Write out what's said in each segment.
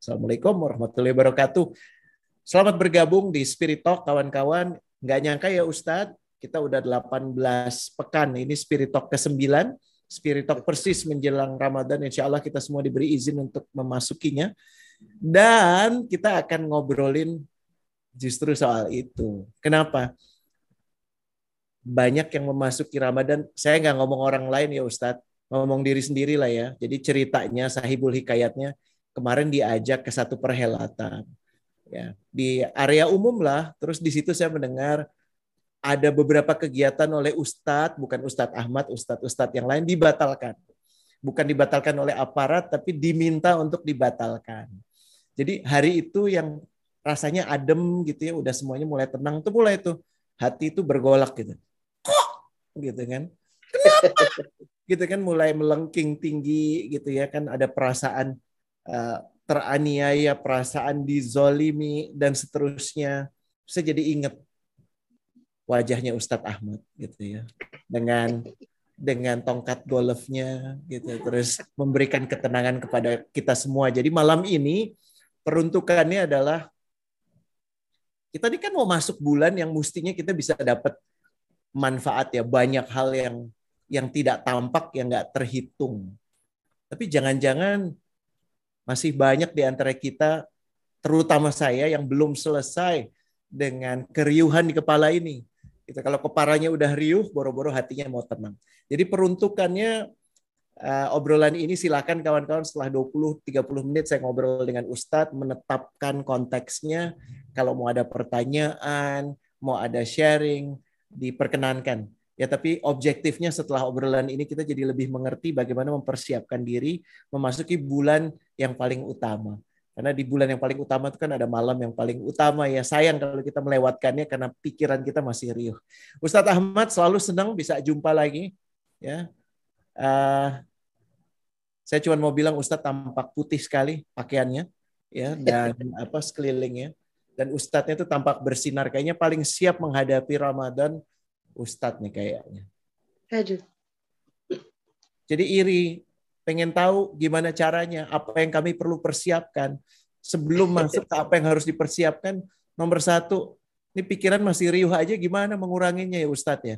Assalamualaikum warahmatullahi wabarakatuh. Selamat bergabung di Spirit Talk, kawan-kawan. Nggak nyangka ya Ustadz, kita udah 18 pekan. Ini Spirit Talk ke-9. Spirit Talk persis menjelang Ramadan. Insya Allah kita semua diberi izin untuk memasukinya. Dan kita akan ngobrolin justru soal itu. Kenapa? Banyak yang memasuki Ramadan. Saya nggak ngomong orang lain ya Ustadz. Ngomong diri sendiri lah ya. Jadi ceritanya, sahibul hikayatnya, kemarin diajak ke satu perhelatan. Ya, di area umum lah. Terus di situ saya mendengar ada beberapa kegiatan oleh Ustadz, bukan Ustadz Ahmad, Ustadz yang lain dibatalkan. Bukan dibatalkan oleh aparat, tapi diminta untuk dibatalkan. Jadi hari itu yang rasanya adem gitu ya, udah semuanya mulai tenang, tuh mulai tuh hati itu bergolak gitu. Kok? Gitu kan. Kenapa? Gitu kan mulai melengking tinggi gitu ya kan, ada perasaan teraniaya, perasaan dizolimi dan seterusnya. Saya jadi ingat wajahnya Ustadz Ahmad gitu ya, dengan tongkat golfnya gitu, terus memberikan ketenangan kepada kita semua. Jadi malam ini peruntukannya adalah kita ini kan mau masuk bulan yang mestinya kita bisa dapat manfaat ya, banyak hal yang tidak tampak, yang nggak terhitung. Tapi jangan-jangan masih banyak di antara kita, terutama saya yang belum selesai dengan keriuhan di kepala ini. Gitu. Kalau kepalanya udah riuh, boro-boro hatinya mau tenang. Jadi peruntukannya obrolan ini silakan kawan-kawan setelah 20-30 menit saya ngobrol dengan Ustadz, menetapkan konteksnya. Kalau mau ada pertanyaan, mau ada sharing, diperkenankan. Ya, tapi objektifnya setelah obrolan ini kita jadi lebih mengerti bagaimana mempersiapkan diri memasuki bulan yang paling utama. Karena di bulan yang paling utama itu kan ada malam yang paling utama ya. Sayang kalau kita melewatkannya karena pikiran kita masih riuh. Ustadz Ahmad, selalu senang bisa jumpa lagi. Ya, saya cuma mau bilang Ustadz tampak putih sekali pakaiannya, ya, dan sekelilingnya. Dan Ustadznya itu tampak bersinar, kayaknya paling siap menghadapi Ramadan. Ustadz nih kayaknya. Aduh. Jadi iri, pengen tahu gimana caranya, apa yang kami perlu persiapkan sebelum masuk ke apa yang harus dipersiapkan. Nomor satu, ini pikiran masih riuh aja, gimana menguranginya ya Ustadz ya?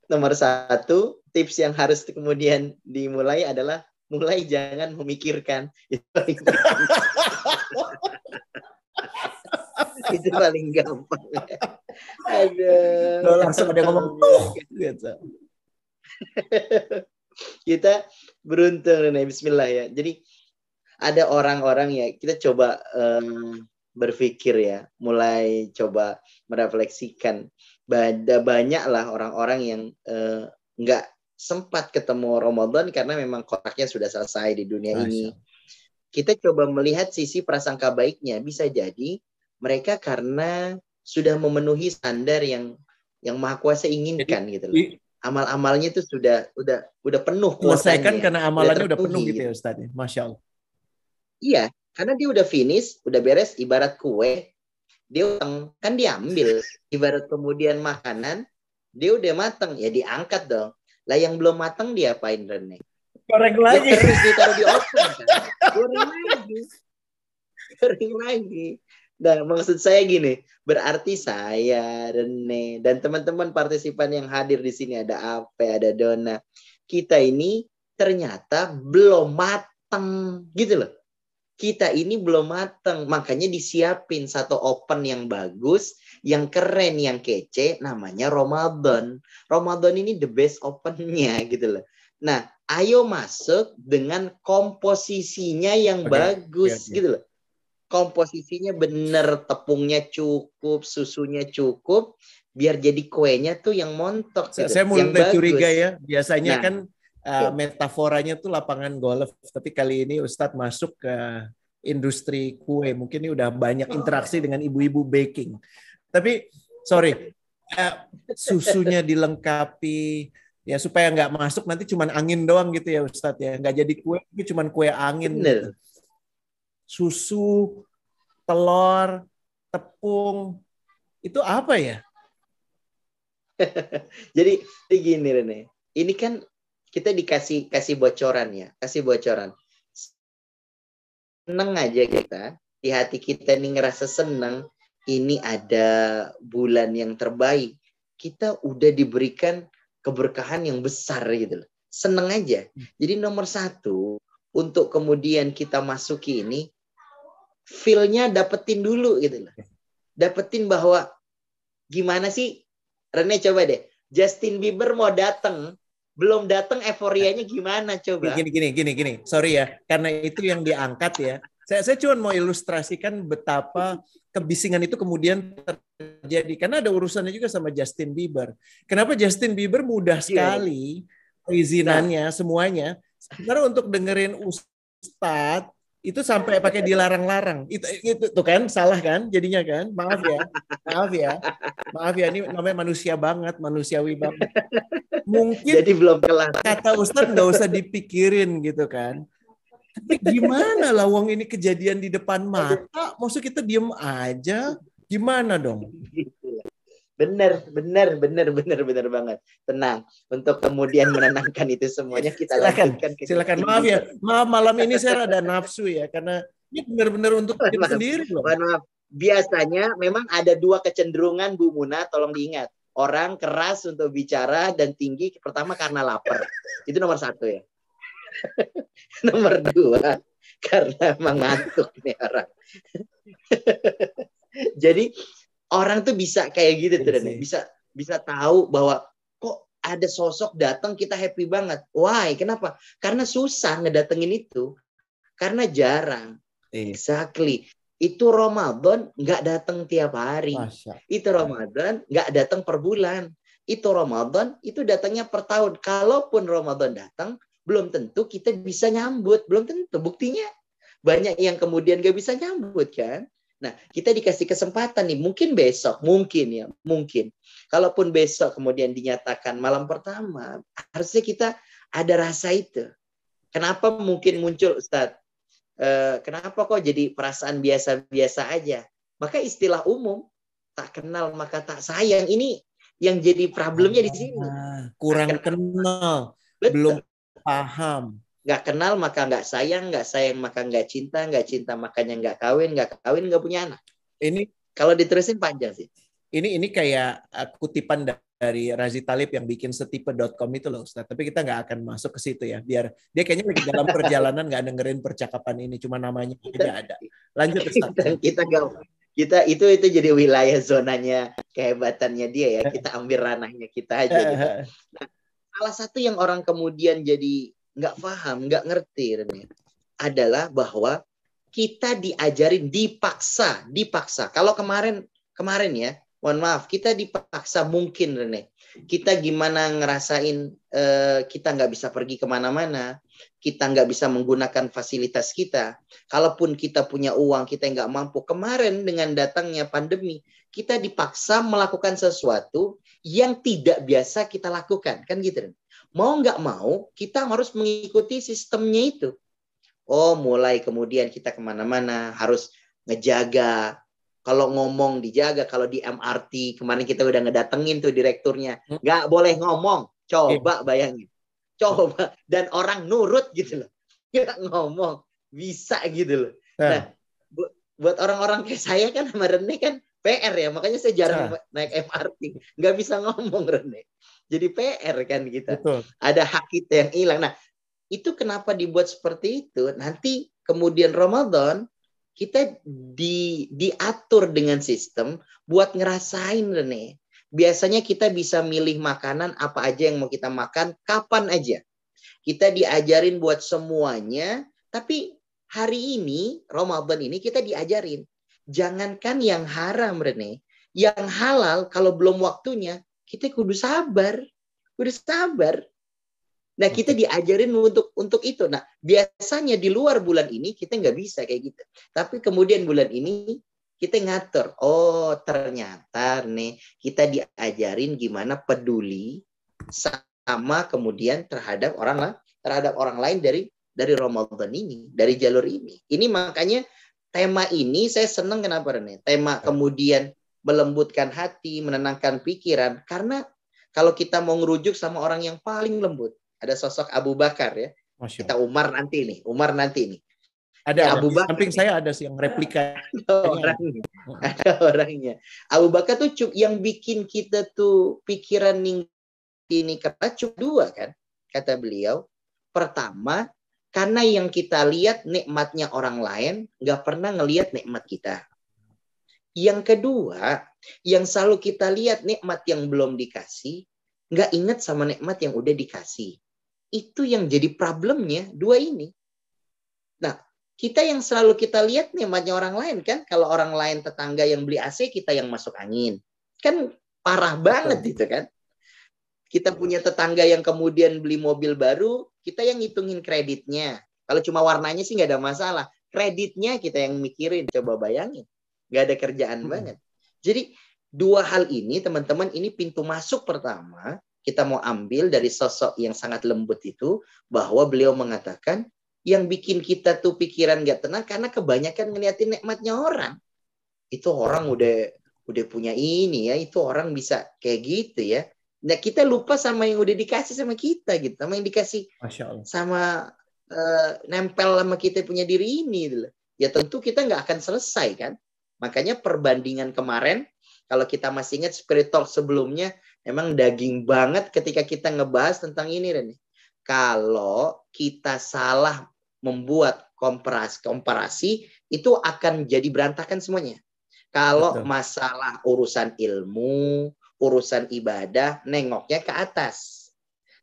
Nomor satu, tips yang harus kemudian dimulai adalah mulai jangan memikirkan. Itu paling itu paling gampang. Aduh. Langsung ada ngomong tuh gitu. Kita beruntung Rene, bismillah ya. Jadi ada orang-orang ya, kita coba berpikir ya, mulai coba merefleksikan. Banyak lah orang-orang yang nggak sempat ketemu Ramadan karena memang kotaknya sudah selesai di dunia ini. Kita coba melihat sisi prasangka baiknya. Bisa jadi mereka karena sudah memenuhi standar yang Maha Kuasa inginkan gitu loh. Amal-amalnya itu sudah penuh kuotanya. Selesaikan karena amalannya udah penuh gitu ya Ustaz. Masya Allah. Iya, karena dia udah finish, udah beres, ibarat kue, dia kan diambil. Ibarat kemudian makanan, dia udah matang, ya diangkat dong. Lah yang belum matang diapain Rene? Goreng lagi. Terus ditaruh di oven kan? Goreng lagi. Nah, maksud saya gini, berarti saya, Rene, dan teman-teman partisipan yang hadir di sini, ada Ape, ada Dona, kita ini ternyata belum matang, gitu loh. Kita ini belum matang, makanya disiapin satu open yang bagus, yang keren, yang kece, namanya Ramadan. Ramadan ini the best opennya, gitu loh. Nah, ayo masuk dengan komposisinya yang bagus, gitu loh. Komposisinya bener, tepungnya cukup, susunya cukup, biar jadi kuenya tuh yang montok gitu. Saya mulai yang curiga bagus. Ya, biasanya kan metaforanya tuh lapangan golf, tapi kali ini Ustadz masuk ke industri kue. Mungkin ini udah banyak interaksi dengan ibu-ibu baking. Tapi sorry, susunya dilengkapi ya supaya nggak masuk nanti cuman angin doang gitu ya Ustadz ya, nggak jadi kue, tapi cuman kue angin. Gitu. Susu, telur, tepung, itu apa ya? Jadi gini Rene, ini kan kita kasih bocoran ya, kasih bocoran. Seneng aja kita, di hati kita nih ngerasa seneng, ini ada bulan yang terbaik. Kita udah diberikan keberkahan yang besar gitu loh. Seneng aja. Jadi nomor satu, untuk kemudian kita masuki ini, feel-nya dapetin dulu gitu loh. Dapetin bahwa gimana sih, Rene coba deh, Justin Bieber mau datang, belum datang euforianya gimana coba? Gini. Sorry ya, karena itu yang diangkat ya. Saya cuma mau ilustrasikan betapa kebisingan itu kemudian terjadi. Karena ada urusannya juga sama Justin Bieber. Kenapa Justin Bieber mudah sekali perizinannya semuanya. Sementara untuk dengerin Ustadz itu sampai pakai dilarang-larang. Itu tuh kan salah kan jadinya kan? Maaf ya, ini namanya manusia banget, manusiawi banget. Mungkin jadi belum kelar. Kata Ustadz nggak usah dipikirin gitu kan. Tapi gimana lah wong ini kejadian di depan mata, maksud kita diem aja, gimana dong? Bener banget. Tenang, untuk kemudian menenangkan itu semuanya kita lanjutkan. Silakan. Maaf ya, malam ini saya rada nafsu ya, karena ini benar-benar untuk diri sendiri loh. Maaf. Biasanya memang ada dua kecenderungan Bu Muna, tolong diingat. Orang keras untuk bicara dan tinggi pertama karena lapar. Itu nomor satu ya. Nomor dua, karena mengantuk nih orang. Jadi orang tuh bisa kayak gitu tuh, bisa tahu bahwa kok ada sosok datang kita happy banget. Why? Kenapa? Karena susah ngedatengin itu. Karena jarang. Exactly. Itu Ramadan nggak datang tiap hari. Itu Ramadan nggak datang per bulan. Itu Ramadan itu datangnya per tahun. Kalaupun Ramadan datang, belum tentu kita bisa nyambut. Belum tentu. Buktinya banyak yang kemudian nggak bisa nyambut kan. Nah, kita dikasih kesempatan nih. Mungkin besok. Mungkin. Kalaupun besok kemudian dinyatakan malam pertama, harusnya kita ada rasa itu. Kenapa mungkin muncul, Ustadz? Kenapa kok jadi perasaan biasa-biasa aja? Maka istilah umum, tak kenal maka tak sayang. Ini yang jadi problemnya di sini. Kurang kenal. Belum paham. Nggak kenal maka nggak sayang maka nggak cinta makanya nggak kawin nggak punya anak. Ini kalau diterusin panjang sih. Ini kayak kutipan dari Razi Talib yang bikin setipe.com itu loh Ustaz. Tapi kita nggak akan masuk ke situ ya. Biar dia kayaknya lagi dalam perjalanan nggak dengerin percakapan ini. Cuma namanya aja ada. Lanjut Ustaz. Kita itu jadi wilayah zonanya kehebatannya dia ya. Kita ambil ranahnya kita aja gitu. Nah, salah satu yang orang kemudian jadi nggak paham, nggak ngerti Rene, adalah bahwa kita diajarin dipaksa. Kalau kemarin ya, mohon maaf, kita dipaksa mungkin Rene. Kita gimana ngerasain kita nggak bisa pergi kemana-mana, kita nggak bisa menggunakan fasilitas kita. Kalaupun kita punya uang, kita nggak mampu. Kemarin dengan datangnya pandemi, kita dipaksa melakukan sesuatu yang tidak biasa kita lakukan, kan gitu Rene. Mau nggak mau, kita harus mengikuti sistemnya itu. Oh, mulai kemudian kita kemana-mana harus ngejaga. Kalau ngomong dijaga, kalau di MRT, kemarin kita udah ngedatengin tuh direkturnya. Nggak boleh ngomong. Coba bayangin. Coba. Dan orang nurut gitu loh. Nggak ngomong. Bisa gitu loh. Nah, buat orang-orang kayak saya kan sama Rene kan PR ya. Makanya saya jarang naik MRT. Nggak bisa ngomong Rene. Jadi PR kan kita. Betul. Ada hak kita yang hilang. Nah, itu kenapa dibuat seperti itu? Nanti kemudian Ramadan kita diatur dengan sistem buat ngerasain Rene. Biasanya kita bisa milih makanan apa aja yang mau kita makan kapan aja. Kita diajarin buat semuanya, tapi hari ini Ramadan ini kita diajarin jangankan yang haram Rene, yang halal kalau belum waktunya kita kudu sabar. Nah, kita diajarin untuk itu. Nah, biasanya di luar bulan ini kita nggak bisa kayak gitu. Tapi kemudian bulan ini kita ngatur. Oh, ternyata nih kita diajarin gimana peduli sama kemudian terhadap orang lain dari Ramadan ini, dari jalur ini. Ini makanya tema ini saya senang kenapa Rene? Tema kemudian melembutkan hati, menenangkan pikiran, karena kalau kita mau ngerujuk sama orang yang paling lembut, Ada sosok Abu Bakar ya. Masya Kita Allah. Umar nanti nih. Ini Ada. Abu Di Bakar samping nih. saya ada sih yang replikanya. Orangnya. Ada orangnya. Abu Bakar tuh yang bikin kita tuh pikiran ini kata cuma dua kan, kata beliau. Pertama, karena yang kita lihat nikmatnya orang lain, nggak pernah ngelihat nikmat kita. Yang kedua, yang selalu kita lihat nikmat yang belum dikasih, nggak ingat sama nikmat yang udah dikasih. Itu yang jadi problemnya, dua ini. Nah, kita yang selalu kita lihat nikmatnya orang lain kan, kalau orang lain tetangga yang beli AC, kita yang masuk angin. Kan parah banget itu kan. Kita punya tetangga yang kemudian beli mobil baru, kita yang ngitungin kreditnya. Kalau cuma warnanya sih nggak ada masalah. Kreditnya kita yang mikirin, coba bayangin. Nggak ada kerjaan banget. Jadi dua hal ini teman-teman, ini pintu masuk pertama. Kita mau ambil dari sosok yang sangat lembut itu, bahwa beliau mengatakan, yang bikin kita tuh pikiran nggak tenang karena kebanyakan ngeliatin nikmatnya orang. Itu orang udah punya ini ya, itu orang bisa kayak gitu ya. Nah, kita lupa sama yang udah dikasih sama kita gitu, sama yang dikasih sama nempel sama kita punya diri ini gitu. Ya tentu kita nggak akan selesai kan. Makanya perbandingan kemarin, kalau kita masih ingat Spirit Talk sebelumnya, emang daging banget ketika kita ngebahas tentang ini Rene. Kalau kita salah membuat komparasi itu akan jadi berantakan semuanya. Kalau masalah urusan ilmu, urusan ibadah, nengoknya ke atas.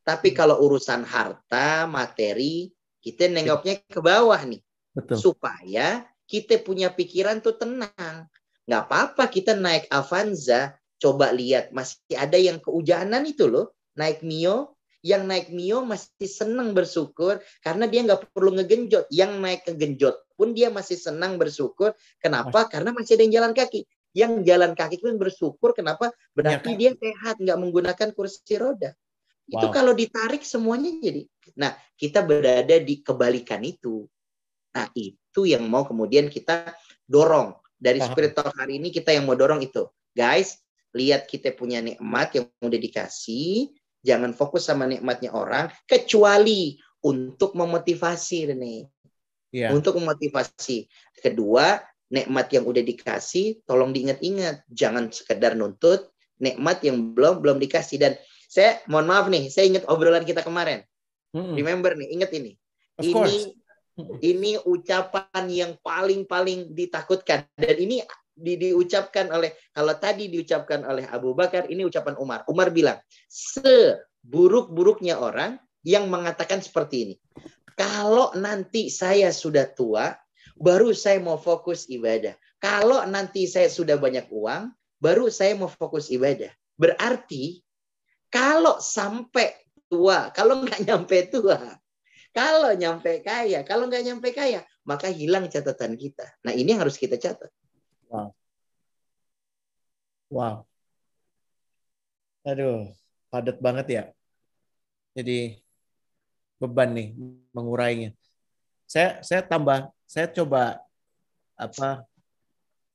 Tapi kalau urusan harta, materi, kita nengoknya ke bawah nih. Betul. Supaya kita punya pikiran tuh tenang. Nggak apa-apa kita naik Avanza, coba lihat masih ada yang kehujanan itu loh, naik Mio. Yang naik Mio masih senang bersyukur karena dia nggak perlu ngegenjot. Yang naik kegenjot pun dia masih senang bersyukur. Kenapa? Karena masih ada yang jalan kaki. Yang jalan kaki pun bersyukur. Kenapa? Berarti dia sehat, nggak menggunakan kursi roda. Itu kalau ditarik semuanya jadi. Nah, kita berada di kebalikan itu. Nah, itu yang mau kemudian kita dorong. Dari Spirit Talk hari ini kita yang mau dorong itu. Guys, lihat kita punya nikmat yang udah dikasih. Jangan fokus sama nikmatnya orang, kecuali untuk memotivasi, Rene. Untuk memotivasi. Kedua, nikmat yang udah dikasih, tolong diingat-ingat. Jangan sekedar nuntut nikmat yang belum dikasih. Dan saya, mohon maaf nih, saya ingat obrolan kita kemarin. Remember nih, ingat ini. Ini ucapan yang paling ditakutkan. Dan ini diucapkan oleh, kalau tadi diucapkan oleh Abu Bakar, ini ucapan Umar. Umar bilang, seburuk-buruknya orang yang mengatakan seperti ini. Kalau nanti saya sudah tua, baru saya mau fokus ibadah. Kalau nanti saya sudah banyak uang, baru saya mau fokus ibadah. Berarti, kalau sampai tua, kalau nggak nyampe tua, kalau nyampe kaya, kalau nggak nyampe kaya, maka hilang catatan kita. Nah, ini yang harus kita catat. Wow. Aduh, padat banget ya. Jadi beban nih mengurainya. Saya coba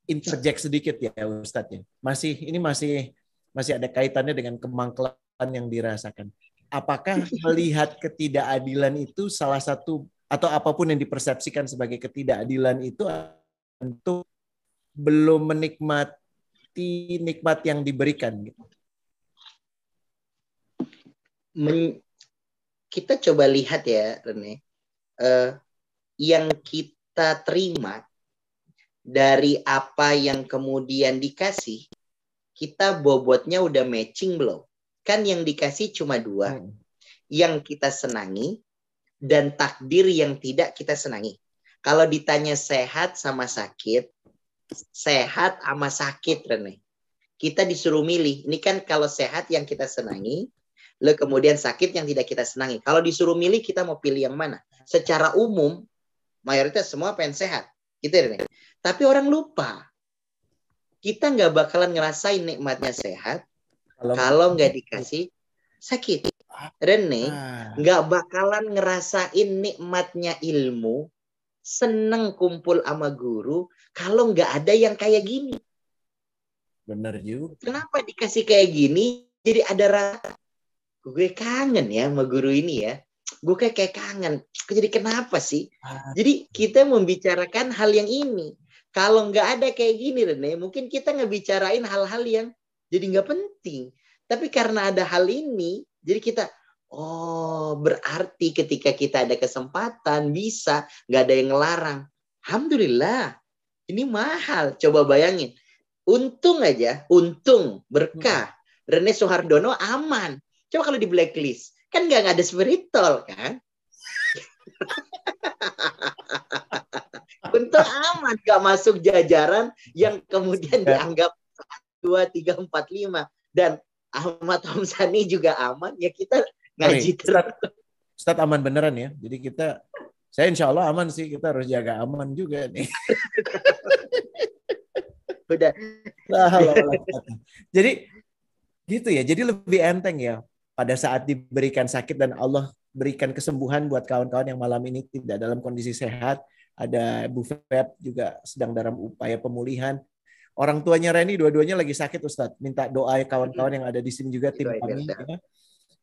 interject sedikit ya Ustadz ya. Ini masih ada kaitannya dengan kemangkelan yang dirasakan. Apakah melihat ketidakadilan itu salah satu atau apapun yang dipersepsikan sebagai ketidakadilan itu untuk belum menikmati nikmat yang diberikan gitu? Kita coba lihat ya Rene, yang kita terima dari apa yang kemudian dikasih, kita bobotnya udah matching belum? Kan yang dikasih cuma dua. Yang kita senangi dan takdir yang tidak kita senangi. Kalau ditanya sehat sama sakit, sehat sama sakit Rene. Kita disuruh milih. Ini kan kalau sehat yang kita senangi, lalu kemudian sakit yang tidak kita senangi. Kalau disuruh milih, kita mau pilih yang mana? Secara umum, mayoritas semua pengen sehat. Gitu Rene. Tapi orang lupa. Kita nggak bakalan ngerasain nikmatnya sehat kalau nggak dikasih sakit. Rene nggak bakalan ngerasain nikmatnya ilmu, seneng kumpul sama guru, kalau nggak ada yang kayak gini. Benar juga. Kenapa dikasih kayak gini? Jadi ada rasa. gue kangen ya sama guru ini ya. Gue kayak kangen. Jadi kenapa sih? Jadi kita membicarakan hal yang ini. Kalau nggak ada kayak gini Rene, mungkin kita ngebicarain hal-hal yang jadi nggak penting. Tapi karena ada hal ini, jadi kita, oh berarti ketika kita ada kesempatan, bisa, nggak ada yang ngelarang. Alhamdulillah, ini mahal. Coba bayangin. Untung aja, untung, berkah. Rene Soehardono aman. Coba kalau di blacklist, kan nggak ada spiritual kan? Untung aman, nggak masuk jajaran yang kemudian dianggap 2, 3, 4, 5. Dan Ahmad Hamzani juga aman, ya kita ngaji terus. Ustadz aman beneran ya. Jadi saya insya Allah aman sih. Kita harus jaga aman juga nih. Udah. Jadi gitu ya. Jadi lebih enteng ya. Pada saat diberikan sakit dan Allah berikan kesembuhan buat kawan-kawan yang malam ini tidak dalam kondisi sehat. Ada Bu Feb juga sedang dalam upaya pemulihan. Orang tuanya Reni dua-duanya lagi sakit Ustadz. Minta doa kawan-kawan yang ada di sini juga tim kami. Ya.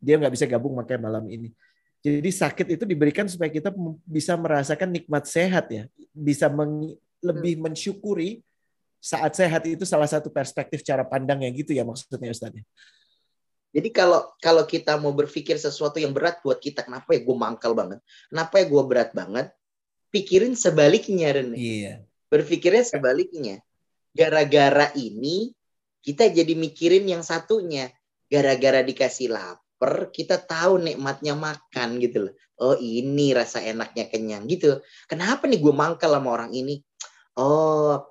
Dia nggak bisa gabung makanya malam ini. Jadi sakit itu diberikan supaya kita bisa merasakan nikmat sehat ya. Bisa lebih mensyukuri saat sehat itu salah satu perspektif cara pandangnya gitu ya maksudnya Ustadz. Jadi kalau kita mau berpikir sesuatu yang berat buat kita, kenapa ya gue mangkal banget? Kenapa ya gue berat banget? Pikirin sebaliknya, Rene. Iya. Berpikirnya sebaliknya. Gara-gara ini, kita jadi mikirin yang satunya. Gara-gara dikasih lapar, kita tahu nikmatnya makan gitu loh. Oh ini rasa enaknya kenyang gitu. Kenapa nih gue mangkal sama orang ini? Oh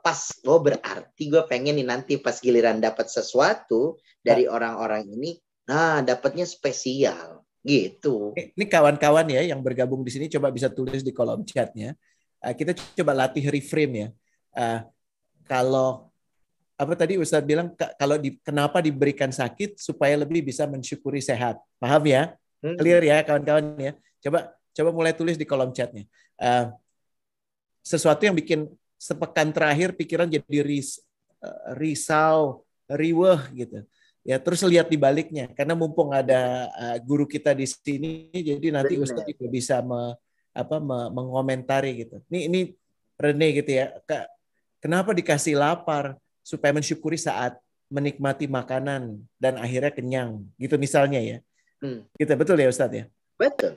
berarti gue pengen nih nanti pas giliran dapat sesuatu dari orang-orang ini, nah dapatnya spesial. Gitu. Ini kawan-kawan ya yang bergabung di sini coba bisa tulis di kolom chatnya. Kita coba latih reframe ya. Kalau apa tadi Ustadz bilang kenapa diberikan sakit supaya lebih bisa mensyukuri sehat. Paham ya? Clear ya kawan-kawan ya. Coba mulai tulis di kolom chatnya. Sesuatu yang bikin sepekan terakhir pikiran jadi risau, riweh gitu. Ya terus lihat di baliknya karena mumpung ada guru kita di sini jadi nanti Ustadz juga bisa mengomentari gitu. Ini Rene gitu ya. Kenapa dikasih lapar supaya mensyukuri saat menikmati makanan dan akhirnya kenyang gitu misalnya ya. Gitu betul ya Ustadz ya? Betul.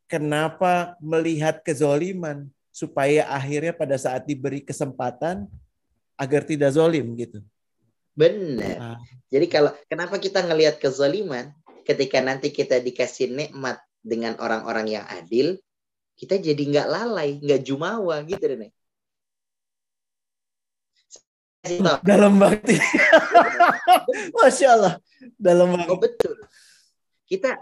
Kenapa melihat kezoliman supaya akhirnya pada saat diberi kesempatan agar tidak zolim gitu. Benar. Jadi kenapa kita ngelihat kezaliman ketika nanti kita dikasih nikmat dengan orang-orang yang adil, kita jadi nggak lalai, nggak jumawa gitu Rene. Dalam banget. Masya Allah. Dalam banget. Oh betul. Kita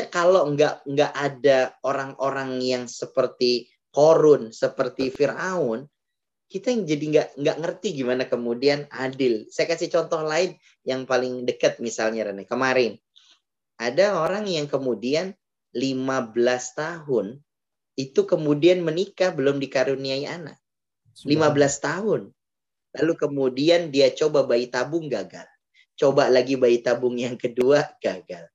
kalau nggak ada orang-orang yang seperti Korun, seperti Firaun, kita yang jadi nggak ngerti gimana kemudian adil. Saya kasih contoh lain yang paling dekat misalnya Rene. Kemarin ada orang yang kemudian 15 tahun itu kemudian menikah belum dikaruniai anak. 15 tahun. Lalu kemudian dia coba bayi tabung gagal. Coba lagi bayi tabung yang kedua gagal.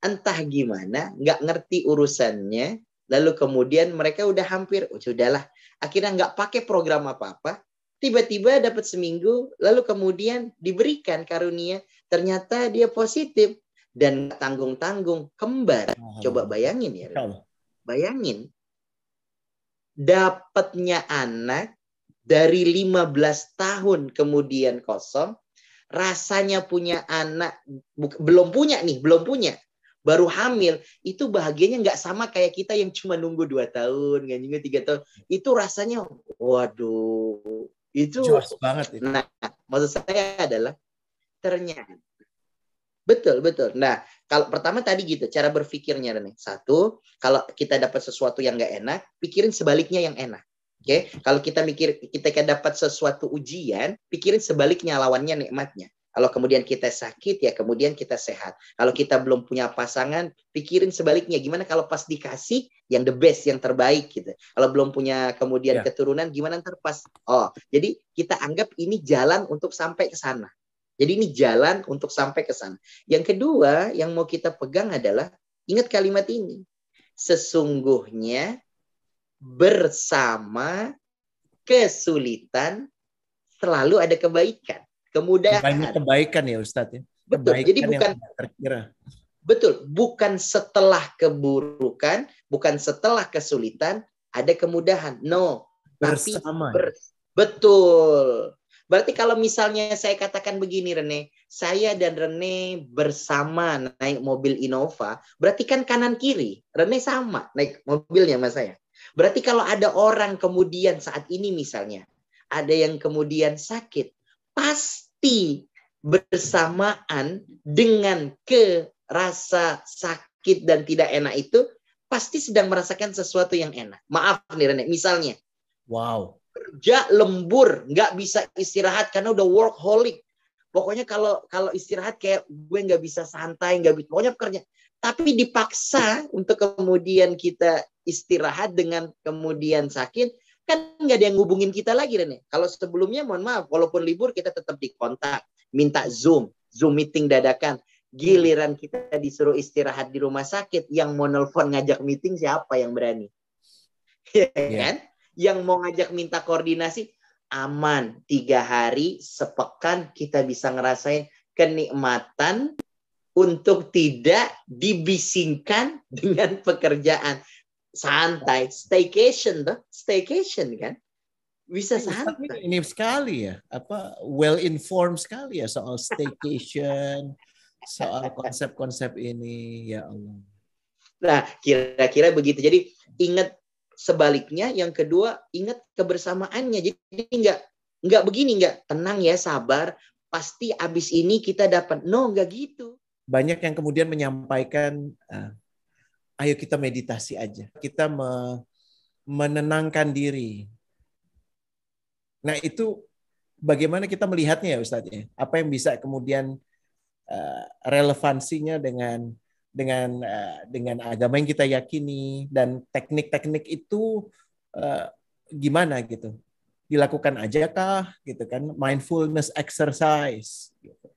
Entah gimana, nggak ngerti urusannya. Lalu kemudian mereka udah hampir, sudahlah. Akhirnya nggak pakai program apa-apa, tiba-tiba dapat seminggu, lalu kemudian diberikan karunia, ternyata dia positif dan tanggung-tanggung kembar. Coba bayangin ya, bayangin dapatnya anak dari 15 tahun kemudian kosong, rasanya punya anak belum punya, baru hamil, itu bahagianya nggak sama kayak kita yang cuma nunggu 2 tahun, nggak juga 3 tahun. Itu rasanya, waduh, itu jelas banget. Nah, maksud saya adalah ternyata betul. Nah, kalau pertama tadi gitu, cara berpikirnya Rene. Satu, kalau kita dapat sesuatu yang nggak enak, pikirin sebaliknya yang enak. Oke, kalau kita dapat sesuatu ujian, pikirin sebaliknya lawannya nikmatnya. Kalau kemudian kita sakit, ya kemudian kita sehat. Kalau kita belum punya pasangan, pikirin sebaliknya. Gimana kalau pas dikasih, yang the best, yang terbaik gitu. Kalau belum punya kemudian keturunan, gimana ntar pas. Oh, jadi kita anggap ini jalan untuk sampai ke sana. Jadi ini jalan untuk sampai ke sana. Yang kedua yang mau kita pegang adalah, ingat kalimat ini. Sesungguhnya bersama kesulitan selalu ada kebaikan, Banyak kemudahan. kebaikan ya Ustadz ya. Betul. Jadi Kebaikan yang bukan tidak terkira. betul, bukan setelah keburukan, bukan setelah kesulitan ada kemudahan. No, tapi Bersama. betul. Berarti kalau misalnya saya katakan begini Rene, saya dan Rene bersama naik mobil Innova, berarti kan kanan kiri, Rene sama naik mobilnya sama saya. Berarti kalau ada orang kemudian saat ini misalnya, ada yang kemudian sakit, pasti bersamaan dengan rasa sakit dan tidak enak itu, pasti sedang merasakan sesuatu yang enak. Maaf nih Rene, misalnya, wow, kerja lembur, nggak bisa istirahat karena udah workaholic. Pokoknya kalau istirahat kayak gue nggak bisa santai, nggak bisa, pokoknya kerja. Tapi dipaksa untuk kemudian kita istirahat dengan kemudian sakit, kan nggak ada yang ngubungin kita lagi Rene. Kalau sebelumnya mohon maaf, walaupun libur kita tetap dikontak, minta Zoom meeting dadakan. Giliran kita disuruh istirahat di rumah sakit, yang mau nelfon ngajak meeting siapa yang berani? Ya kan? Yang mau ngajak minta koordinasi, aman. 3 hari, sepekan kita bisa ngerasain kenikmatan untuk tidak dibisingkan dengan pekerjaan. Santai, staycation tuh, staycation kan? Bisa santai. Ini sekali ya, well informed sekali ya soal staycation, soal konsep-konsep ini, ya Allah. Nah, kira-kira begitu. Jadi ingat sebaliknya, yang kedua ingat kebersamaannya. Jadi nggak begini, nggak tenang ya, sabar. Pasti abis ini kita dapat. No, nggak gitu. Banyak yang kemudian menyampaikan, ayo kita meditasi aja, kita menenangkan diri. Nah itu bagaimana kita melihatnya ya Ustadz ya? Apa yang bisa kemudian relevansinya dengan agama yang kita yakini, dan teknik-teknik itu gimana gitu? Dilakukan aja kah gitu kan? Mindfulness exercise gitu.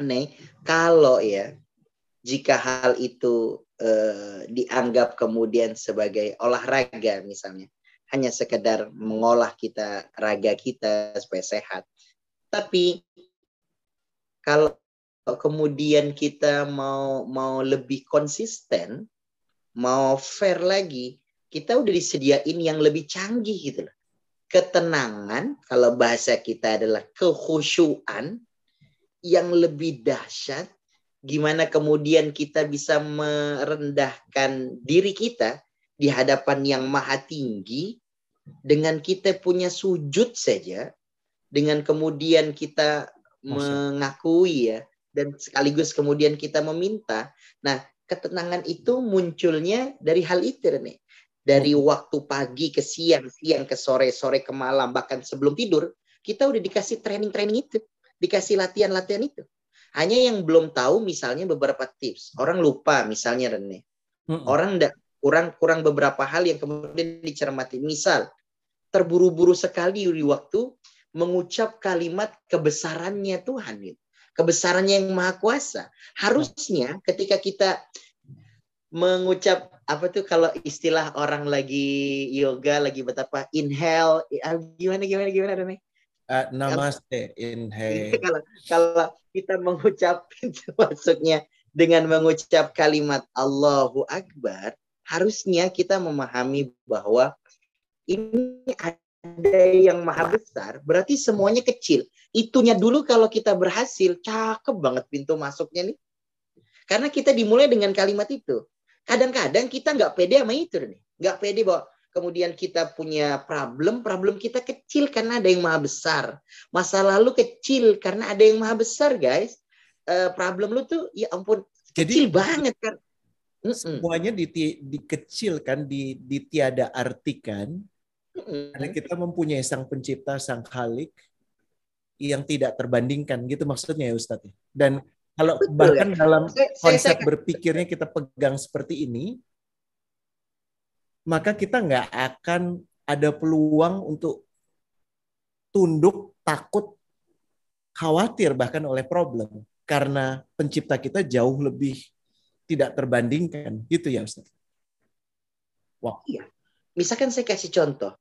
Nih, kalau ya jika hal itu dianggap kemudian sebagai olahraga misalnya, hanya sekedar mengolah raga kita supaya sehat. Tapi kalau kemudian kita mau lebih konsisten, mau fair lagi, kita udah disediain yang lebih canggih gitu loh. Ketenangan, kalau bahasa kita adalah kekhusyuan yang lebih dahsyat, gimana kemudian kita bisa merendahkan diri kita di hadapan yang maha tinggi, dengan kita punya sujud saja, dengan kemudian kita mengakui ya, dan sekaligus kemudian kita meminta. Nah, ketenangan itu munculnya dari hal itu nih. Dari waktu pagi ke siang, siang ke sore, sore ke malam, bahkan sebelum tidur, kita udah dikasih training-training itu, dikasih latihan-latihan itu. Hanya yang belum tahu misalnya beberapa tips. Orang lupa misalnya Rene. Orang kurang beberapa hal yang kemudian dicermati. Misal, terburu-buru sekali di waktu mengucap kalimat kebesarannya Tuhan, kebesarannya yang maha kuasa. Harusnya ketika kita mengucap apa tuh, kalau istilah orang lagi yoga, lagi betapa inhale, gimana Rene? Namaste, inhale. Kalau kita mengucap itu maksudnya dengan mengucap kalimat Allahu Akbar, harusnya kita memahami bahwa ini ada yang maha besar, berarti semuanya kecil. Itunya dulu kalau kita berhasil, cakep banget pintu masuknya nih. Karena kita dimulai dengan kalimat itu. Kadang-kadang kita nggak pede sama itu nih. Nggak pede bahwa kemudian kita punya problem kita kecil karena ada yang maha besar. Masa lalu kecil karena ada yang maha besar, guys. Problem lu tuh, ya ampun, kecil banget kan. Semuanya dikecilkan, ditiada artikan. Karena kita mempunyai sang pencipta, sang khalik yang tidak terbandingkan, gitu maksudnya ya Ustadz. Dan kalau betul, bahkan ya? Dalam konsep berpikirnya kita pegang seperti ini, maka kita nggak akan ada peluang untuk tunduk, takut, khawatir bahkan oleh problem. Karena pencipta kita jauh lebih tidak terbandingkan. Gitu ya Ustaz. Wow. Iya. Misalkan saya kasih contoh.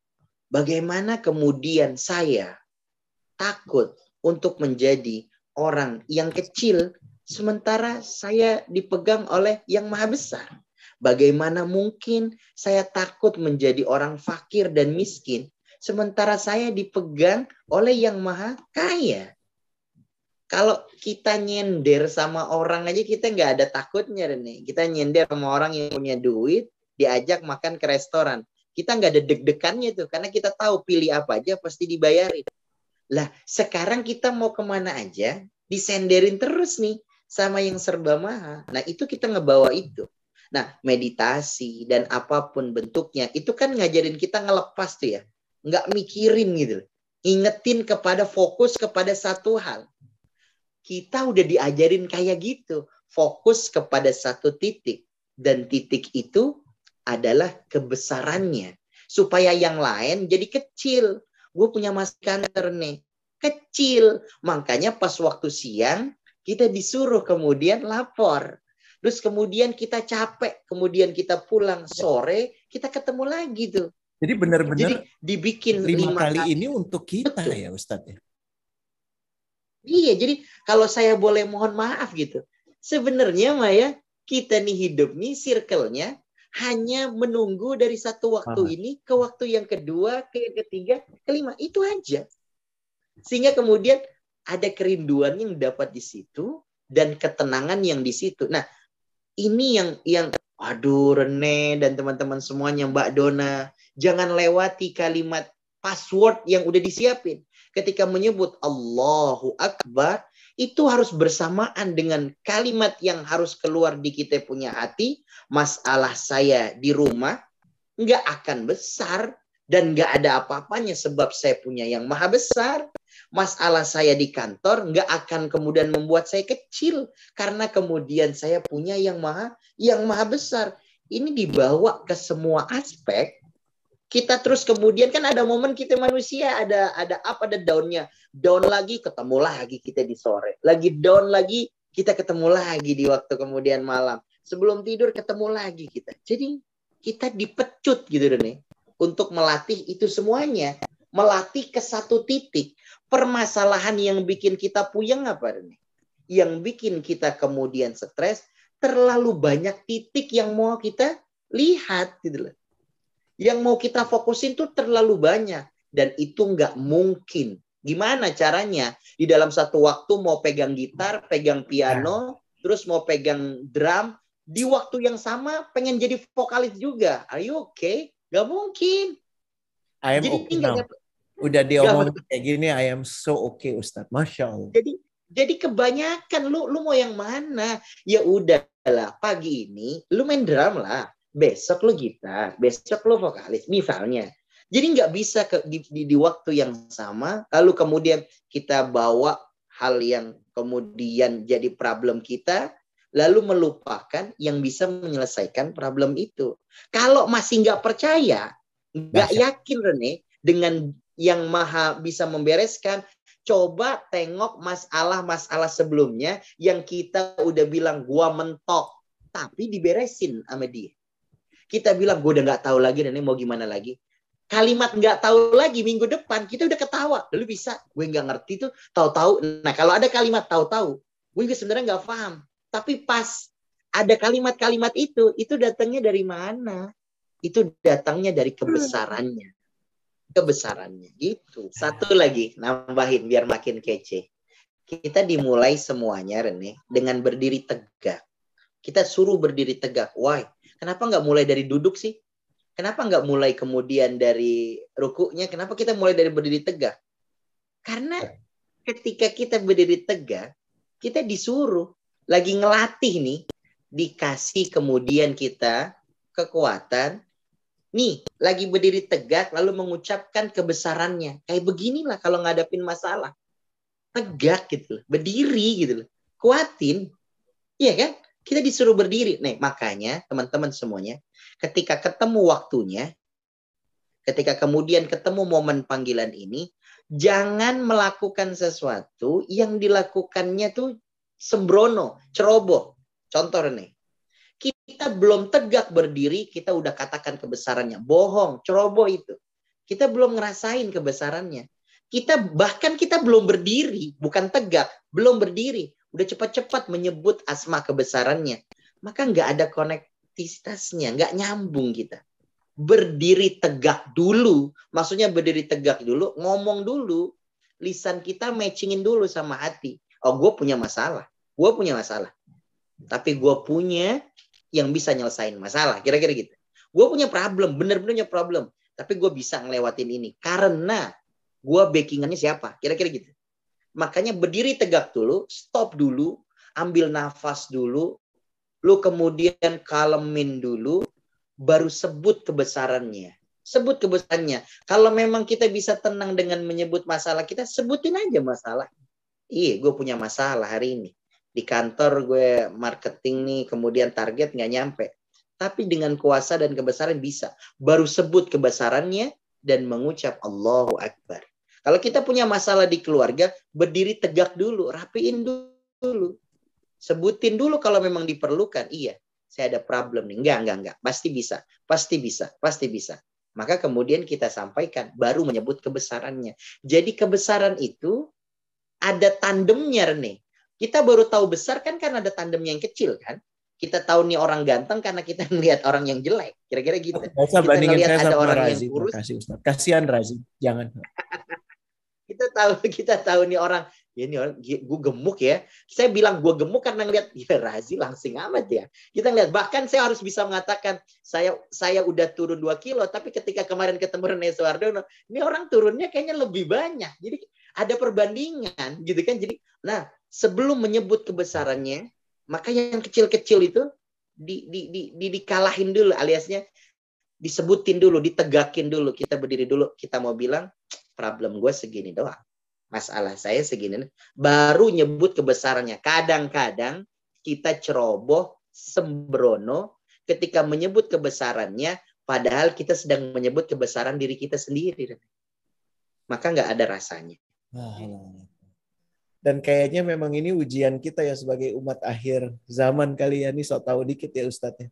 Bagaimana kemudian saya takut untuk menjadi orang yang kecil sementara saya dipegang oleh yang maha besar. Bagaimana mungkin saya takut menjadi orang fakir dan miskin sementara saya dipegang oleh yang maha kaya. Kalau kita nyender sama orang aja kita nggak ada takutnya, Rene. Kita nyender sama orang yang punya duit, diajak makan ke restoran. Kita nggak ada deg-degannya tuh, karena kita tahu pilih apa aja pasti dibayarin. Lah, sekarang kita mau kemana aja, disenderin terus nih sama yang serba mahal. Nah, itu kita ngebawa itu. Nah, meditasi dan apapun bentuknya, itu kan ngajarin kita ngelepas tuh ya. Nggak mikirin gitu. Ingetin kepada fokus kepada satu hal. Kita udah diajarin kayak gitu. Fokus kepada satu titik. Dan titik itu adalah kebesarannya. Supaya yang lain jadi kecil. Gue punya mas kantor nih. Kecil. Makanya pas waktu siang, kita disuruh kemudian lapor. Terus kemudian kita capek. Kemudian kita pulang sore, kita ketemu lagi tuh. Jadi benar-benar dibikin 5 kali ini untuk kita. Betul. Ya Ustadz ya. Iya, jadi kalau saya boleh mohon maaf gitu. Sebenarnya Maya, kita nih hidup nih circle-nya hanya menunggu dari satu waktu ini ke waktu yang kedua, ke yang ketiga, kelima. Itu aja. Sehingga kemudian ada kerinduan yang dapat di situ dan ketenangan yang di situ. Nah, ini yang aduh Rene dan teman-teman semuanya, Mbak Dona, jangan lewati kalimat password yang udah disiapin. Ketika menyebut Allahu Akbar, itu harus bersamaan dengan kalimat yang harus keluar di kita punya hati. Masalah saya di rumah nggak akan besar dan nggak ada apa-apanya sebab saya punya yang maha besar. Masalah saya di kantor nggak akan kemudian membuat saya kecil karena kemudian saya punya yang maha besar. Ini dibawa ke semua aspek. Kita terus kemudian kan ada momen kita manusia ada up ada down-nya. Down lagi ketemu lagi kita di sore. Lagi down lagi kita ketemu lagi di waktu kemudian malam. Sebelum tidur ketemu lagi kita. Jadi kita dipecut gitu Rene untuk melatih itu semuanya. Melatih ke satu titik. Permasalahan yang bikin kita puyeng apa Rene? Yang bikin kita kemudian stres, terlalu banyak titik yang mau kita lihat gitu loh. Yang mau kita fokusin tuh terlalu banyak. Dan itu nggak mungkin. Gimana caranya? Di dalam satu waktu mau pegang gitar, pegang piano, terus mau pegang drum. Di waktu yang sama pengen jadi vokalis juga. Are you okay? Nggak mungkin. I am jadi okay now. Udah diomong kayak gini, I am so okay Ustadz. Masya Allah. Jadi kebanyakan lu mau yang mana? Ya udahlah, pagi ini lu main drum lah. Besok lo gitar, besok lo vokalis, misalnya. Jadi nggak bisa di waktu yang sama, lalu kemudian kita bawa hal yang kemudian jadi problem kita, lalu melupakan yang bisa menyelesaikan problem itu. Kalau masih nggak percaya, nggak yakin Rene, dengan yang maha bisa membereskan, coba tengok masalah-masalah sebelumnya yang kita udah bilang gua mentok, tapi diberesin sama dia. Kita bilang, gue udah nggak tahu lagi, Nenek mau gimana lagi. Kalimat nggak tahu lagi minggu depan, kita udah ketawa. Lalu bisa, gue nggak ngerti tuh, tahu-tahu. Nah, kalau ada kalimat tahu-tahu, gue juga sebenarnya nggak paham. Tapi pas ada kalimat-kalimat itu datangnya dari mana? Itu datangnya dari kebesarannya. Kebesarannya, gitu. Satu lagi, nambahin biar makin kece. Kita dimulai semuanya, Rene, dengan berdiri tegak. Kita suruh berdiri tegak. Why? Kenapa nggak mulai dari duduk sih? Kenapa nggak mulai kemudian dari rukuknya? Kenapa kita mulai dari berdiri tegak? Karena ketika kita berdiri tegak, kita disuruh lagi ngelatih nih, dikasih kemudian kita kekuatan. Nih, lagi berdiri tegak lalu mengucapkan kebesarannya. Kayak beginilah kalau ngadapin masalah. Tegak gitu loh, berdiri gitu loh. Kuatin. Iya kan? Kita disuruh berdiri. Nih, makanya teman-teman semuanya, ketika ketemu waktunya, ketika kemudian ketemu momen panggilan ini, Jangan melakukan sesuatu yang dilakukannya tuh sembrono, ceroboh. Contoh nih, kita belum tegak berdiri, kita udah katakan kebesarannya. Bohong, ceroboh itu. Kita belum ngerasain kebesarannya. Bahkan kita belum berdiri, bukan tegak, belum berdiri. Udah cepat-cepat menyebut asma kebesarannya. Maka nggak ada konektivitasnya, nggak nyambung kita. Berdiri tegak dulu. Maksudnya berdiri tegak dulu, ngomong dulu. Lisan kita matchingin dulu sama hati. Oh, gue punya masalah. Gue punya masalah. Tapi gue punya yang bisa nyelesain masalah. Kira-kira gitu. Gue punya problem. Bener-bener punya problem. Tapi gue bisa ngelewatin ini. Karena gue backingannya siapa. Kira-kira gitu. Makanya berdiri tegak dulu. Stop dulu. Ambil nafas dulu. Lu kemudian kalemin dulu. Baru sebut kebesarannya. Sebut kebesarannya. Kalau memang kita bisa tenang dengan menyebut masalah kita, sebutin aja masalah. Iya, gue punya masalah hari ini. Di kantor gue marketing nih, kemudian target nggak nyampe. Tapi dengan kuasa dan kebesaran bisa. Baru sebut kebesarannya dan mengucap Allahu Akbar. Kalau kita punya masalah di keluarga, berdiri tegak dulu, rapiin dulu. Sebutin dulu kalau memang diperlukan. Iya. Saya ada problem nih. Enggak. Pasti bisa. Pasti bisa. Maka kemudian kita sampaikan. Baru menyebut kebesarannya. Jadi kebesaran itu ada tandemnya, Rene. Kita baru tahu besar kan karena ada tandemnya yang kecil kan. Kita tahu nih orang ganteng karena kita ngelihat orang yang jelek. Kira-kira gitu. Nggak usah Kita bandingin ngelihat saya ada sama orang yang Razi. kurus. Makasih Ustaz. Kasihan Razi. Jangan. Kita tahu nih orang, ya ini orang gue gemuk ya. Saya bilang gue gemuk karena ngeliat ya Razi langsing amat ya. Kita ngeliat, bahkan saya harus bisa mengatakan saya udah turun 2 kilo, tapi ketika kemarin ketemu Rene Suwardono, ini orang turunnya kayaknya lebih banyak. Jadi ada perbandingan gitu kan. Jadi nah, sebelum menyebut kebesarannya, maka yang kecil-kecil itu dikalahin dulu, aliasnya disebutin dulu, ditegakin dulu. Kita berdiri dulu, kita mau bilang problem gue segini doang. Masalah saya segini. Baru nyebut kebesarannya. Kadang-kadang kita ceroboh, sembrono ketika menyebut kebesarannya, padahal kita sedang menyebut kebesaran diri kita sendiri. Maka nggak ada rasanya. Dan kayaknya memang ini ujian kita ya sebagai umat akhir zaman kali ya. Ini so tahu dikit ya Ustadz ya.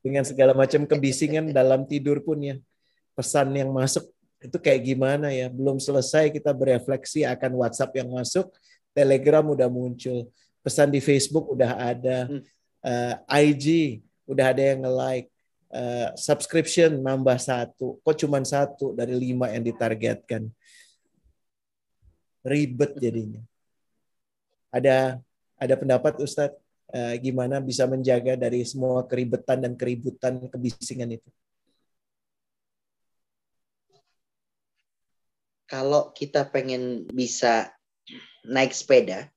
Dengan segala macam kebisingan dalam tidur pun ya. Pesan yang masuk itu kayak gimana ya? Belum selesai kita berefleksi akan WhatsApp yang masuk, Telegram udah muncul, pesan di Facebook udah ada, IG udah ada yang nge-like, subscription nambah 1, kok cuma 1 dari 5 yang ditargetkan? Ribet jadinya. Ada pendapat Ustadz gimana bisa menjaga dari semua keribetan dan keributan kebisingan itu? Kalau kita pengen bisa naik sepeda,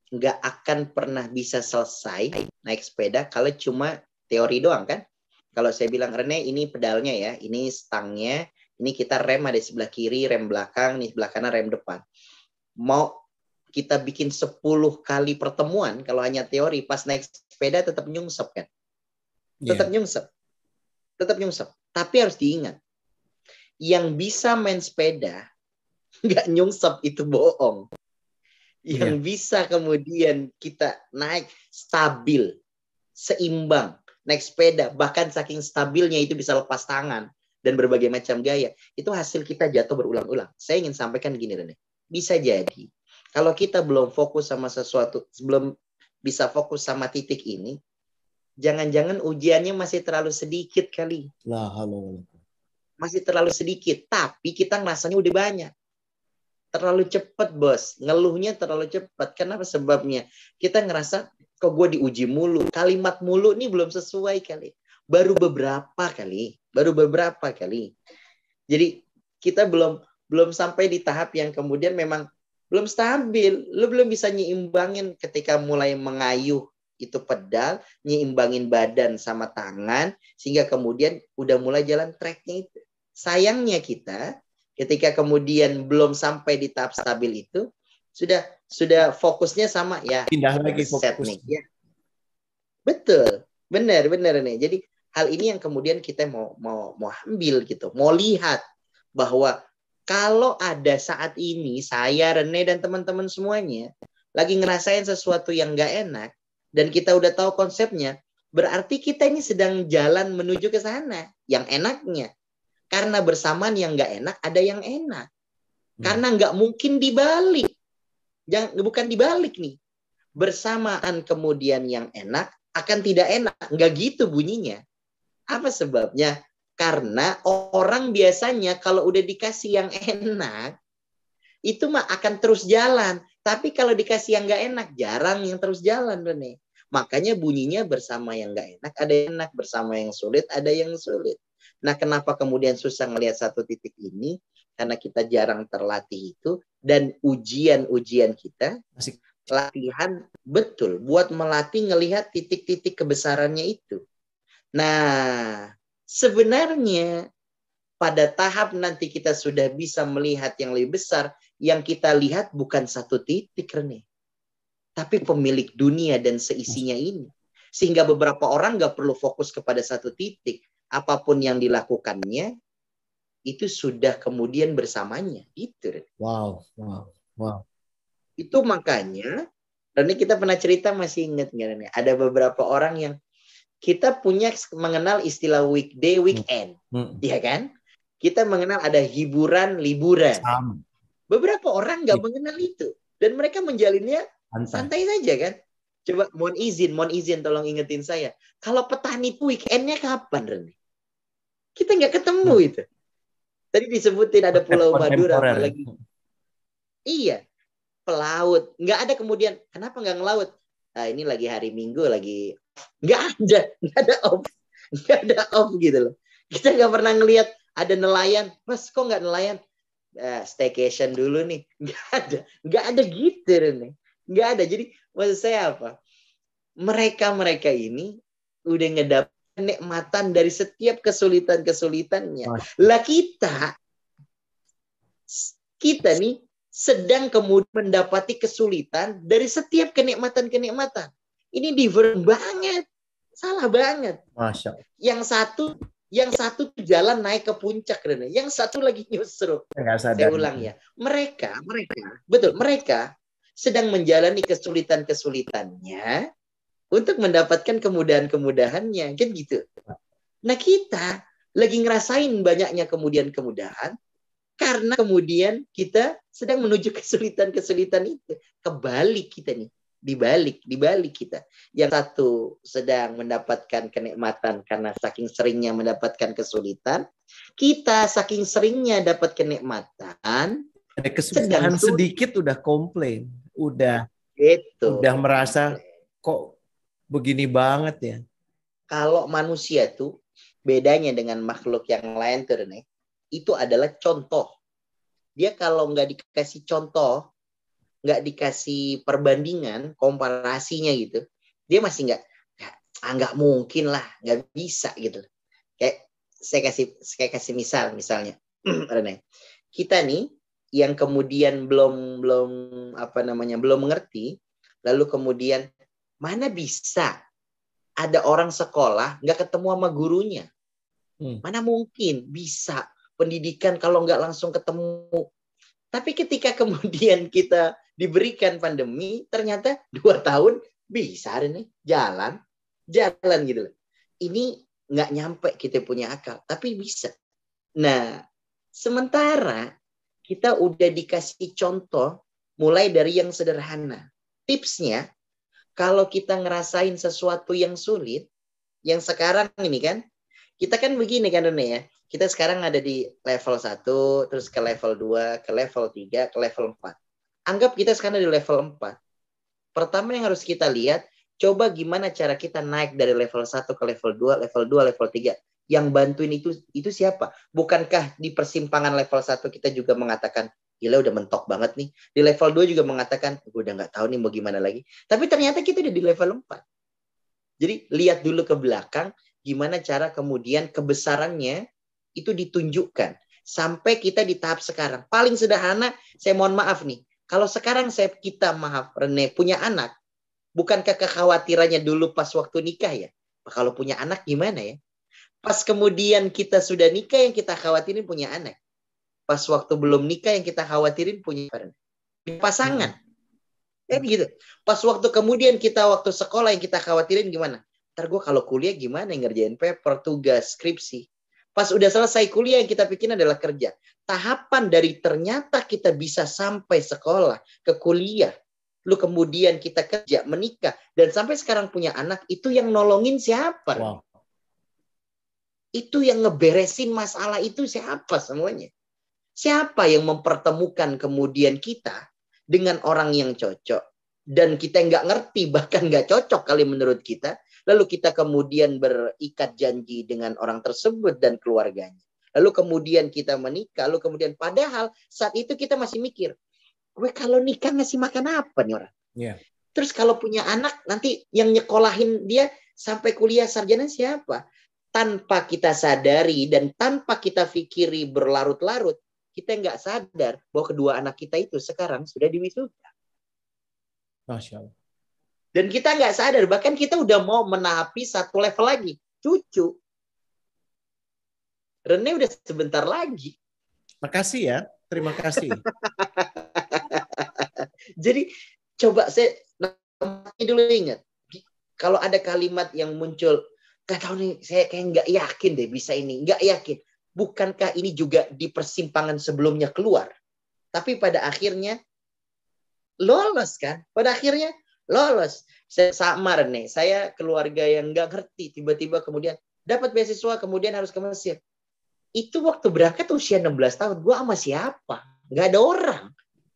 nggak akan pernah bisa selesai naik sepeda kalau cuma teori doang kan. Kalau saya bilang, Rene ini pedalnya ya, ini stangnya, ini kita rem ada di sebelah kiri, rem belakang, nih sebelah kanan rem depan. Mau kita bikin 10 kali pertemuan, kalau hanya teori, pas naik sepeda tetap nyungsep kan. Tetap nyungsep. Tapi harus diingat, yang bisa main sepeda nggak nyungsep itu bohong. Yang bisa kemudian kita naik stabil, seimbang, naik sepeda, bahkan saking stabilnya itu bisa lepas tangan dan berbagai macam gaya. Itu hasil kita jatuh berulang-ulang. Saya ingin sampaikan gini, Rene. Bisa jadi kalau kita belum fokus sama sesuatu, belum bisa fokus sama titik ini, jangan-jangan ujiannya masih terlalu sedikit kali. Masih terlalu sedikit, tapi kita ngerasanya udah banyak. Terlalu cepat, bos. Ngeluhnya terlalu cepat. Kenapa sebabnya? Kita ngerasa, kok gue diuji mulu. Kalimat mulu ini belum sesuai kali. Baru beberapa kali. Jadi kita belum sampai di tahap yang kemudian memang belum stabil. Lu belum bisa nyimbangin ketika mulai mengayuh itu pedal, nyimbangin badan sama tangan, sehingga kemudian udah mulai jalan tracknya itu. Sayangnya kita ketika kemudian belum sampai di tahap stabil itu sudah fokusnya sama ya pindah lagi set fokus nih ya. Betul, benar nih. Jadi hal ini yang kemudian kita mau ambil gitu, mau lihat bahwa kalau ada saat ini saya, Rene, dan teman-teman semuanya lagi ngerasain sesuatu yang nggak enak, dan kita udah tahu konsepnya, berarti kita ini sedang jalan menuju ke sana, yang enaknya. Karena bersamaan yang nggak enak, ada yang enak. Karena nggak mungkin dibalik. Bukan dibalik nih. Bersamaan kemudian yang enak, akan tidak enak. Nggak gitu bunyinya. Apa sebabnya? Karena orang biasanya kalau udah dikasih yang enak, itu mah akan terus jalan. Tapi kalau dikasih yang nggak enak, jarang yang terus jalan, Rene. Makanya bunyinya bersama yang nggak enak, ada yang enak. Bersama yang sulit, ada yang sulit. Nah, kenapa kemudian susah melihat satu titik ini? Karena kita jarang terlatih itu. Dan ujian-ujian kita, latihan betul. Buat melatih ngelihat titik-titik kebesarannya itu. Nah, sebenarnya pada tahap nanti kita sudah bisa melihat yang lebih besar, yang kita lihat bukan satu titik, Rene. Tapi pemilik dunia dan seisinya ini. Sehingga beberapa orang nggak perlu fokus kepada satu titik. Apapun yang dilakukannya, itu sudah kemudian bersamanya. Itu. Wow. Itu makanya, Rene, kita pernah cerita, masih ingat nggak, Rene? Ada beberapa orang yang kita punya mengenal istilah weekday, weekend. Ya kan? Kita mengenal ada hiburan, liburan. Beberapa orang nggak mengenal itu. Dan mereka menjalinnya santai saja kan. Coba mohon izin tolong ingetin saya. Kalau petani itu weekendnya kapan, Rene? Kita nggak ketemu itu. Tadi disebutin ada Pulau Madura, apalagi. Iya, pelaut. Nggak ada kemudian, kenapa nggak ngelaut? Nah, ini lagi hari Minggu, lagi nggak ada off. Nggak ada off gitu loh. Kita nggak pernah ngelihat ada nelayan. Mas, kok nggak nelayan? Staycation dulu nih. Nggak ada gitu nih. Nggak ada. Jadi maksud saya apa? Mereka ini udah ngedap kenikmatan dari setiap kesulitan-kesulitannya. Lah kita nih sedang kemudian mendapati kesulitan dari setiap kenikmatan-kenikmatan. Ini different banget. Salah banget. Masya. Yang satu jalan naik ke puncak, Rene. Yang satu lagi nyusruk. Saya ulang ya. Mereka sedang menjalani kesulitan-kesulitannya untuk mendapatkan kemudahan-kemudahannya, kan gitu. Nah, kita lagi ngerasain banyaknya kemudahan karena kemudian kita sedang menuju kesulitan-kesulitan itu. Kebalik kita nih, dibalik kita. Yang satu sedang mendapatkan kenikmatan karena saking seringnya mendapatkan kesulitan, kita saking seringnya dapat kenikmatan, ada kesulitan sedikit udah komplain, udah merasa kok begini banget ya. Kalau manusia tuh bedanya dengan makhluk yang lain tuh, Rene, itu adalah contoh. Dia kalau nggak dikasih contoh, nggak dikasih perbandingan, komparasinya gitu, dia masih nggak mungkin lah, nggak bisa gitu. Kayak saya kasih misalnya, Rene, kita nih yang kemudian belum mengerti, lalu kemudian mana bisa ada orang sekolah nggak ketemu sama gurunya? Mana mungkin bisa pendidikan kalau nggak langsung ketemu. Tapi ketika kemudian kita diberikan pandemi, ternyata 2 tahun bisa nih jalan gitu loh. Ini nggak nyampe kita punya akal, tapi bisa. Nah, sementara kita udah dikasih contoh mulai dari yang sederhana. Tipsnya, kalau kita ngerasain sesuatu yang sulit, yang sekarang ini kan, kita kan begini kan Rene ya, kita sekarang ada di level 1, terus ke level 2, ke level 3, ke level 4. Anggap kita sekarang di level 4. Pertama yang harus kita lihat, coba gimana cara kita naik dari level 1 ke level 2, level 3. Yang bantuin itu siapa? Bukankah di persimpangan level 1 kita juga mengatakan, gila udah mentok banget nih. Di level 2 juga mengatakan, gue udah nggak tahu nih mau gimana lagi. Tapi ternyata kita udah di level 4. Jadi lihat dulu ke belakang, gimana cara kemudian kebesarannya itu ditunjukkan. Sampai kita di tahap sekarang. Paling sederhana, saya mohon maaf nih. Kalau sekarang Rene, punya anak, bukankah kekhawatirannya dulu pas waktu nikah ya? Kalau punya anak gimana ya? Pas kemudian kita sudah nikah, yang kita khawatirin punya anak. Pas waktu belum nikah yang kita khawatirin punya pasangan. Kan gitu. Pas waktu kemudian kita waktu sekolah yang kita khawatirin gimana? Ntar gue kalau kuliah gimana ngerjain paper, tugas, skripsi. Pas udah selesai kuliah yang kita pikirin adalah kerja. Tahapan dari ternyata kita bisa sampai sekolah, ke kuliah, lu kemudian kita kerja, menikah, dan sampai sekarang punya anak, itu yang nolongin siapa? Wow. Itu yang ngeberesin masalah itu siapa semuanya? Siapa yang mempertemukan kemudian kita dengan orang yang cocok, dan kita nggak ngerti, bahkan nggak cocok kali menurut kita, lalu kita kemudian berikat janji dengan orang tersebut dan keluarganya. Lalu kemudian kita menikah, lalu kemudian padahal saat itu kita masih mikir, gue kalau nikah ngasih makan apa nih orang? Yeah. Terus kalau punya anak, nanti yang nyekolahin dia sampai kuliah sarjana siapa? Tanpa kita sadari dan tanpa kita pikiri berlarut-larut, kita nggak sadar bahwa kedua anak kita itu sekarang sudah diwisuda. Masya Allah. Dan kita nggak sadar, bahkan kita udah mau menapi satu level lagi, cucu. Rene udah sebentar lagi. Makasih ya, terima kasih. Jadi coba saya dulu ingat, kalau ada kalimat yang muncul, gak tahu nih, saya kayak nggak yakin deh bisa ini, nggak yakin. Bukankah ini juga di persimpangan sebelumnya keluar? Tapi pada akhirnya lolos kan? Pada akhirnya lolos. Saya sama Rene, saya keluarga yang nggak ngerti, tiba-tiba kemudian dapat beasiswa, kemudian harus ke Mesir. Itu waktu berangkat usia 16 tahun, gue sama siapa? Nggak ada orang.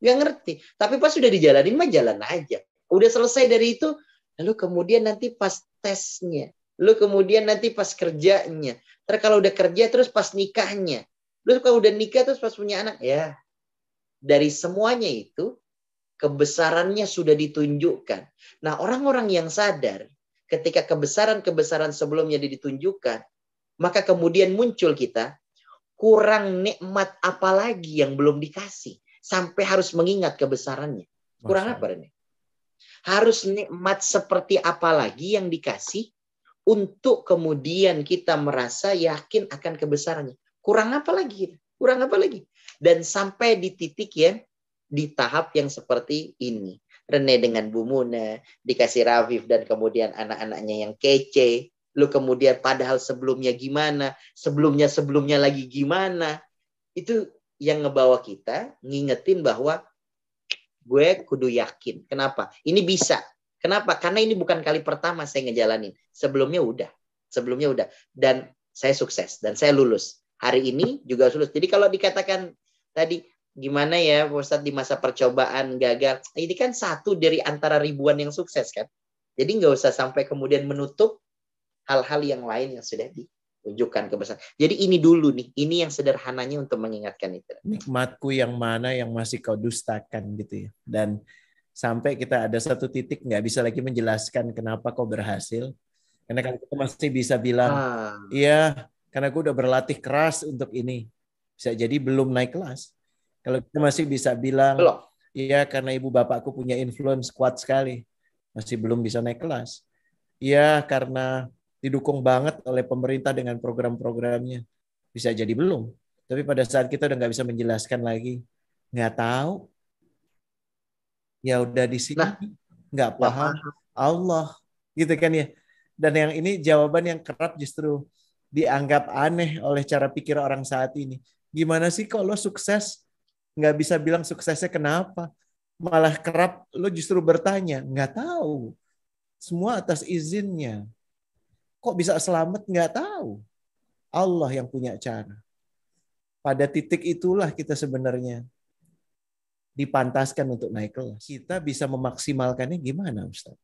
Nggak ngerti. Tapi pas sudah dijalanin mah jalan aja. Udah selesai dari itu, lalu kemudian nanti pas tesnya, lalu kemudian nanti pas kerjanya, terus kalau udah kerja terus pas nikahnya, terus kalau udah nikah terus pas punya anak, ya dari semuanya itu kebesarannya sudah ditunjukkan. Nah, orang-orang yang sadar ketika kebesaran-kebesaran sebelumnya ditunjukkan, maka kemudian muncul kita kurang nikmat apa lagi yang belum dikasih sampai harus mengingat kebesarannya. Kurang apa ini? Harus nikmat seperti apa lagi yang dikasih untuk kemudian kita merasa yakin akan kebesarannya. Kurang apa lagi? Kurang apa lagi? Dan sampai di titik ya, di tahap yang seperti ini. Rene dengan Bu Muna, dikasih Rafif dan kemudian anak-anaknya yang kece. Lu kemudian padahal sebelumnya gimana, sebelumnya lagi gimana. Itu yang ngebawa kita ngingetin bahwa gue kudu yakin. Kenapa? Ini bisa. Kenapa? Karena ini bukan kali pertama saya ngejalanin. Sebelumnya udah. Dan saya sukses. Dan saya lulus. Hari ini juga lulus. Jadi kalau dikatakan tadi, gimana ya Ustadz di masa percobaan gagal. Ini kan satu dari antara ribuan yang sukses kan. Jadi nggak usah sampai kemudian menutup hal-hal yang lain yang sudah ditunjukkan kebesaran. Jadi ini dulu nih. Ini yang sederhananya untuk mengingatkan itu. Nikmatku yang mana yang masih kau dustakan gitu ya. Dan sampai kita ada satu titik nggak bisa lagi menjelaskan kenapa kau berhasil. Karena kan kita masih bisa bilang, iya karena gue udah berlatih keras untuk ini. Bisa jadi belum naik kelas. Kalau kita masih bisa bilang, iya karena ibu bapakku punya influence kuat sekali. Masih belum bisa naik kelas. Iya karena didukung banget oleh pemerintah dengan program-programnya. Bisa jadi belum. Tapi pada saat kita udah nggak bisa menjelaskan lagi, nggak tahu. Ya udah di sini nggak paham Allah gitu kan ya. Dan yang ini jawaban yang kerap justru dianggap aneh oleh cara pikir orang saat ini. Gimana sih kalau sukses nggak bisa bilang suksesnya kenapa? Malah kerap lo justru bertanya, nggak tahu. Semua atas izinnya. Kok bisa selamat? Nggak tahu. Allah yang punya cara. Pada titik itulah kita sebenarnya dipantaskan untuk naik kelas. Kita bisa memaksimalkannya gimana Ustaz?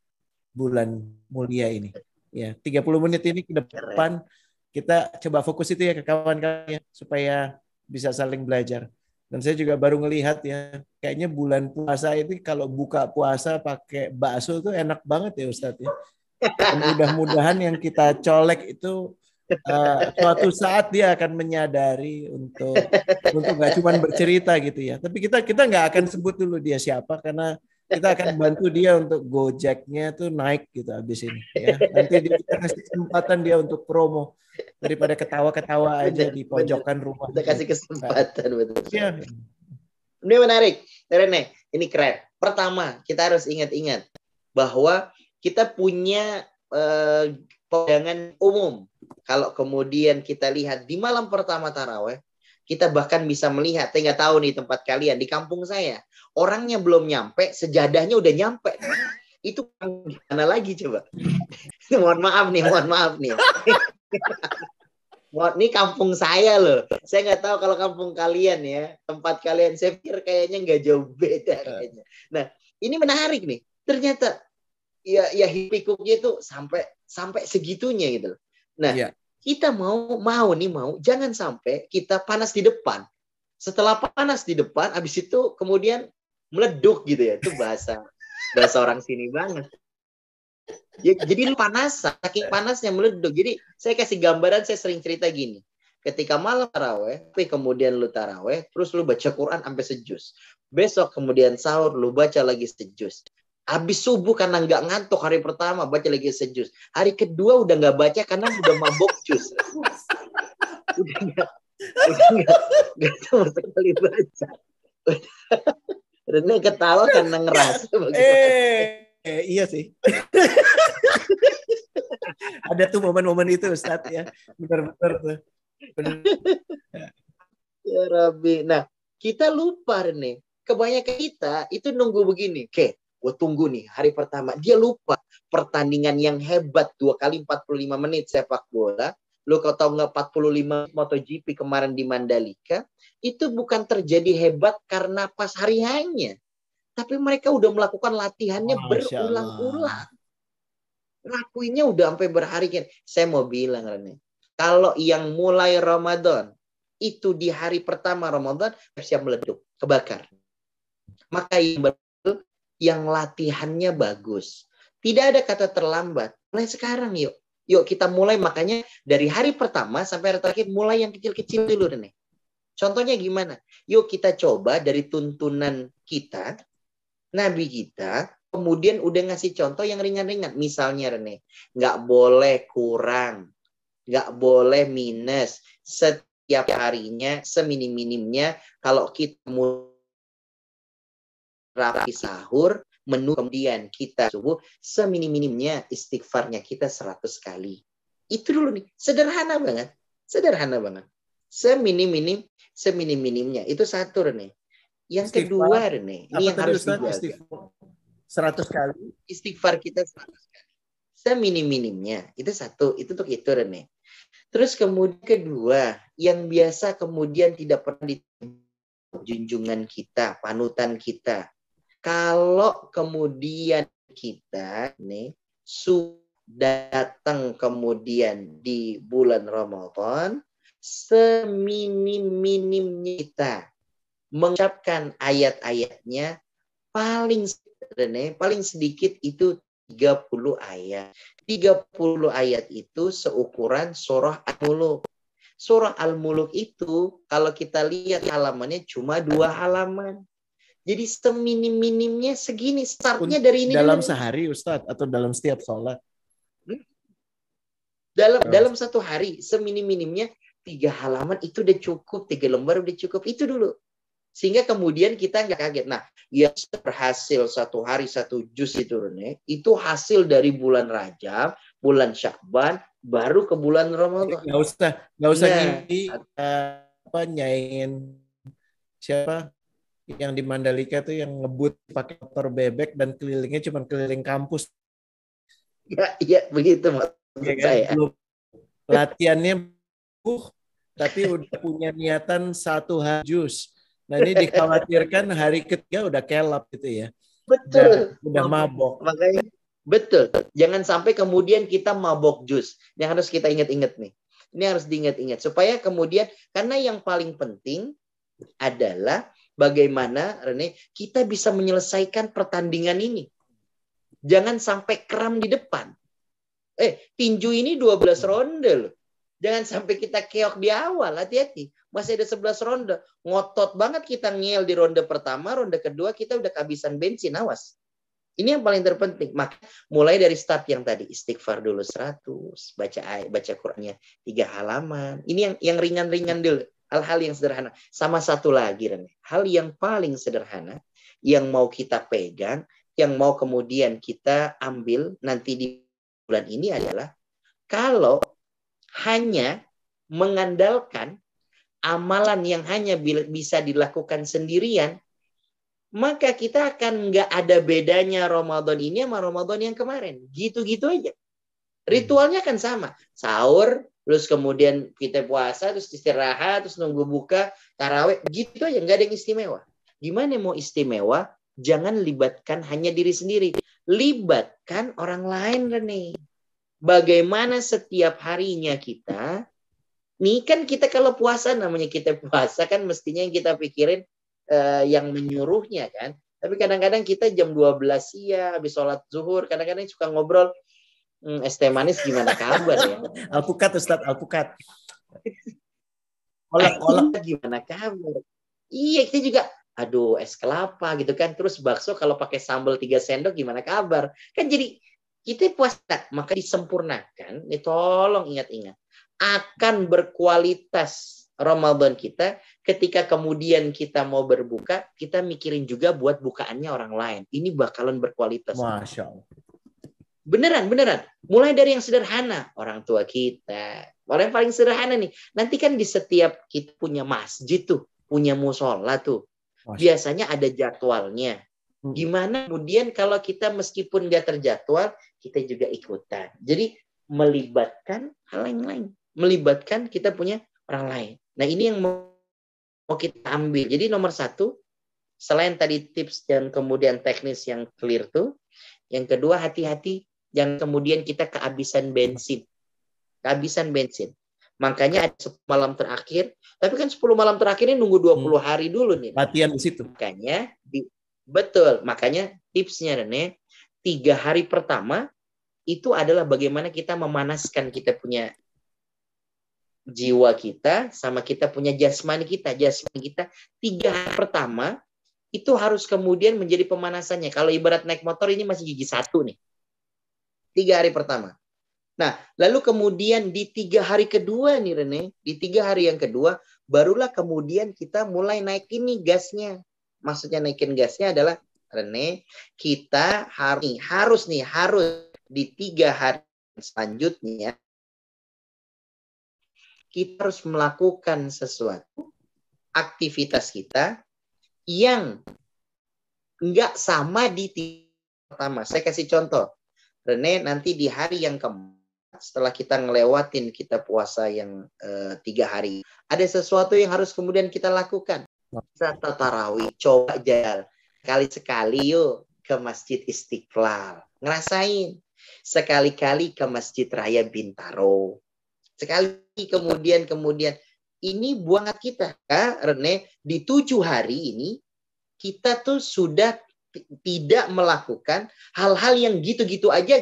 Bulan mulia ini. Ya, 30 menit ini ke depan kita coba fokus itu ya ke kawan-kawan supaya bisa saling belajar. Dan saya juga baru ngelihat ya, kayaknya bulan puasa itu kalau buka puasa pakai bakso itu enak banget ya Ustaz ya. Dan mudah-mudahan yang kita colek itu suatu saat dia akan menyadari untuk nggak cuma bercerita gitu ya. Tapi kita nggak akan sebut dulu dia siapa karena kita akan bantu dia untuk Gojeknya tuh naik gitu habis ini ya. Nanti kita kasih kesempatan dia untuk promo. daripada ketawa-ketawa aja Bener, di bener. pojokan rumah. Kita kasih kesempatan, betul. Iya. Ini menarik, Rene. Ini keren. Pertama, kita harus ingat-ingat bahwa kita punya pandangan umum. Kalau kemudian kita lihat di malam pertama taraweh, kita bahkan bisa melihat, saya nggak tahu nih tempat kalian, di kampung saya, orangnya belum nyampe, sejadahnya udah nyampe. Itu gimana lagi coba? mohon maaf nih. Ini kampung saya loh. Saya nggak tahu kalau kampung kalian ya, tempat kalian. Saya pikir kayaknya nggak jauh beda kayaknya. Nah, ini menarik nih. Ternyata ya pikuknya itu sampai segitunya gitu loh. Nah, kita mau jangan sampai kita panas di depan. Setelah panas di depan, habis itu kemudian meleduk gitu ya. Itu bahasa orang sini banget. Ya, jadi lu panas, saking panasnya meleduk. Jadi saya kasih gambaran, saya sering cerita gini. Ketika malam taraweh, kemudian lu taraweh, terus lu baca Quran sampai sejus. Besok kemudian sahur, lu baca lagi sejus. Habis subuh karena nggak ngantuk hari pertama, baca lagi sejus. Hari kedua udah nggak baca karena udah mabok jus. Udah nggak sama sekali baca. Rene ketawa karena ngerasa. Iya sih. Ada tuh momen-momen itu Ustadz ya. Benar-benar tuh. Ya Rabbi. Nah, kita lupa nih. Kebanyakan kita itu nunggu begini. Oke, gue tunggu nih hari pertama. Dia lupa pertandingan yang hebat 2 kali 45 menit sepak bola. Lu kau tahu nggak 45 MotoGP kemarin di Mandalika? Itu bukan terjadi hebat karena pas hari hanya. Tapi mereka udah melakukan latihannya berulang-ulang. Lakuinnya udah sampai berhari. Saya mau bilang, Rene. Kalau yang mulai Ramadan, itu di hari pertama Ramadan, siap meleduk, kebakar. Maka yang latihannya bagus. Tidak ada kata terlambat. Mulai sekarang yuk. Yuk kita mulai, makanya dari hari pertama sampai hari terakhir, mulai yang kecil-kecil dulu, Rene. Contohnya gimana? Yuk kita coba dari tuntunan kita, Nabi kita, kemudian udah ngasih contoh yang ringan-ringan. Misalnya Rene, nggak boleh kurang, nggak boleh minus. Setiap harinya, seminim-minimnya, kalau kita rapi sahur, menu kemudian kita subuh, seminim-minimnya istighfarnya kita 100 kali. Itu dulu nih, sederhana banget. Sederhana banget. Seminim-minimnya. Itu satu Rene. Yang kedua, Rene, ini yang harus dijaga. 100 kali. Istighfar kita 100 kali. Seminim-minimnya. Itu satu. Itu untuk itu, Rene. Terus kemudian kedua, yang biasa kemudian tidak pernah di junjungan kita, panutan kita. Kalau kemudian kita nih datang kemudian di bulan Ramadan, seminim-minimnya kita mengucapkan ayat-ayatnya paling sedikit itu 30 ayat. 30 ayat itu seukuran surah Al-Muluk. Surah Al-Muluk itu kalau kita lihat halamannya cuma 2 halaman. Jadi seminim-minimnya segini. Startnya dari ini dalam dulu. Sehari Ustadz atau dalam setiap sholat? Dalam satu hari seminim-minimnya 3 halaman itu udah cukup. 3 lembar udah cukup. Itu dulu. Sehingga kemudian kita nggak kaget. Nah, yang berhasil 1 hari 1 juz itu, Rene, itu hasil dari bulan Rajab, bulan Syakban, baru ke bulan Ramadan. Nggak usah nyain siapa yang di Mandalika tuh yang ngebut pakai motor bebek dan kelilingnya cuma keliling kampus. Ya begitu maksud saya. Latihannya tapi udah punya niatan 1 hari juz. Nah ini dikhawatirkan hari ketiga udah kelap gitu ya. Betul. Udah mabok. Makanya betul. Jangan sampai kemudian kita mabok jus. Yang harus kita ingat-ingat nih. Ini harus diingat-ingat supaya kemudian, karena yang paling penting adalah bagaimana Rene kita bisa menyelesaikan pertandingan ini. Jangan sampai kram di depan. Tinju ini 12 ronde loh. Jangan sampai kita keok di awal, hati-hati. Masih ada 11 ronde. Ngotot banget kita ngel di ronde pertama, ronde kedua kita udah kehabisan bensin, awas. Ini yang paling terpenting. Maka mulai dari start yang tadi, istighfar dulu 100, baca Qur'annya 3 halaman. Ini yang ringan-ringan dulu. Hal-hal yang sederhana. Sama satu lagi, Rene. Hal yang paling sederhana, yang mau kita pegang, yang mau kemudian kita ambil nanti di bulan ini adalah, kalau hanya mengandalkan amalan yang hanya bisa dilakukan sendirian, maka kita akan nggak ada bedanya Ramadan ini sama Ramadan yang kemarin. Gitu-gitu aja. Ritualnya kan sama. Sahur, terus kemudian kita puasa, terus istirahat, terus nunggu buka, tarawih. Gitu aja, nggak ada yang istimewa. Gimana mau istimewa? Jangan libatkan hanya diri sendiri. Libatkan orang lain, Rene. Bagaimana setiap harinya kita, nih kan kita kalau puasa, namanya kita puasa kan mestinya yang kita pikirin yang menyuruhnya kan. Tapi kadang-kadang kita jam 12 siang, habis sholat zuhur, kadang-kadang suka ngobrol, es teh manis gimana kabar ya? Alpukat, Ustadz, alpukat. Olak-olak gimana kabar? Iya, kita juga, aduh es kelapa gitu kan. Terus bakso kalau pakai sambal 3 sendok gimana kabar? Kan jadi kita puasa, maka disempurnakan. Ini tolong ingat-ingat. Akan berkualitas Ramadan kita ketika kemudian kita mau berbuka, kita mikirin juga buat bukaannya orang lain. Ini bakalan berkualitas. Masya Allah. Beneran. Mulai dari yang sederhana. Orang tua kita. Orang yang paling sederhana nih. Nanti kan di setiap kita punya masjid tuh. Punya musola tuh. Biasanya ada jadwalnya. Gimana kemudian kalau kita meskipun nggak terjadwal, kita juga ikutan. Jadi melibatkan hal yang lain. Melibatkan kita punya orang lain. Nah ini yang mau kita ambil. Jadi nomor 1, selain tadi tips dan kemudian teknis yang clear tuh, yang kedua hati-hati yang kemudian kita kehabisan bensin. Kehabisan bensin. Makanya ada 10 malam terakhir. Tapi kan 10 malam terakhir ini nunggu 20 hari dulu nih. Latihan di situ. Makanya betul. Makanya tipsnya Rene, 3 hari pertama itu adalah bagaimana kita memanaskan kita punya jiwa kita sama kita punya jasmani kita. Jasmani kita 3 hari pertama itu harus kemudian menjadi pemanasannya. Kalau ibarat naik motor ini masih gigi 1 nih. 3 hari pertama. Nah, lalu kemudian di 3 hari kedua nih Rene, di 3 hari yang kedua, barulah kemudian kita mulai naikin nih gasnya. Maksudnya naikin gasnya adalah, Rene, kita harus di 3 hari selanjutnya, kita harus melakukan sesuatu, aktivitas kita, yang nggak sama di pertama. Saya kasih contoh. Rene, nanti di hari yang keempat, setelah kita ngelewatin kita puasa yang 3 hari, ada sesuatu yang harus kemudian kita lakukan. Kita tarawih, coba jalan. Sekali-sekali yuk ke Masjid Istiqlal. Ngerasain. Sekali-kali ke Masjid Raya Bintaro. Sekali kemudian. Ini buangat kita. Rene, di 7 hari ini, kita tuh sudah tidak melakukan hal-hal yang gitu-gitu aja.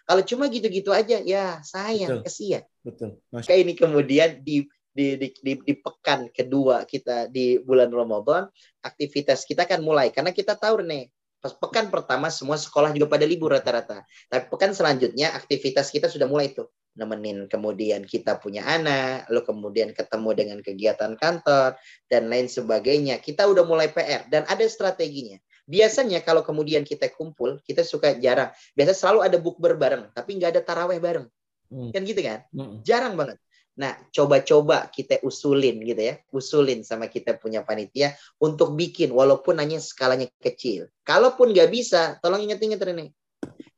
Kalau cuma gitu-gitu aja, ya sayang, kesian. Betul. Kayak ini kemudian di pekan kedua kita di bulan Ramadan, aktivitas kita kan mulai. Karena kita tahu nih, pas pekan pertama semua sekolah juga pada libur rata-rata. Tapi pekan selanjutnya aktivitas kita sudah mulai tuh. Nemenin kemudian kita punya anak, lalu kemudian ketemu dengan kegiatan kantor, dan lain sebagainya. Kita udah mulai PR, dan ada strateginya. Biasanya kalau kemudian kita kumpul, kita suka jarang. Biasanya selalu ada bukber bareng, tapi nggak ada taraweh bareng. Kan gitu kan? Jarang banget. Nah, coba-coba kita usulin gitu ya. Usulin sama kita punya panitia untuk bikin, walaupun hanya skalanya kecil. Kalaupun nggak bisa, tolong ingat-ingat Rene.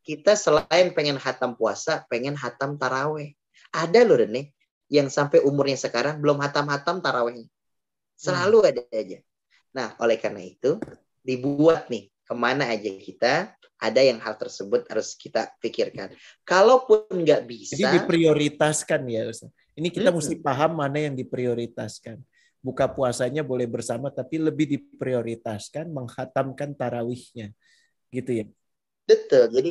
Kita selain pengen hatam puasa, pengen hatam taraweh. Ada loh Rene, yang sampai umurnya sekarang belum hatam-hatam tarawehnya. Selalu ada aja. Nah, oleh karena itu, dibuat nih, kemana aja kita, ada yang hal tersebut harus kita pikirkan. Kalaupun nggak bisa. Jadi diprioritaskan ya Ustaz. Ini kita mesti paham mana yang diprioritaskan. Buka puasanya boleh bersama, tapi lebih diprioritaskan menghatamkan tarawihnya. Gitu ya. Betul. Jadi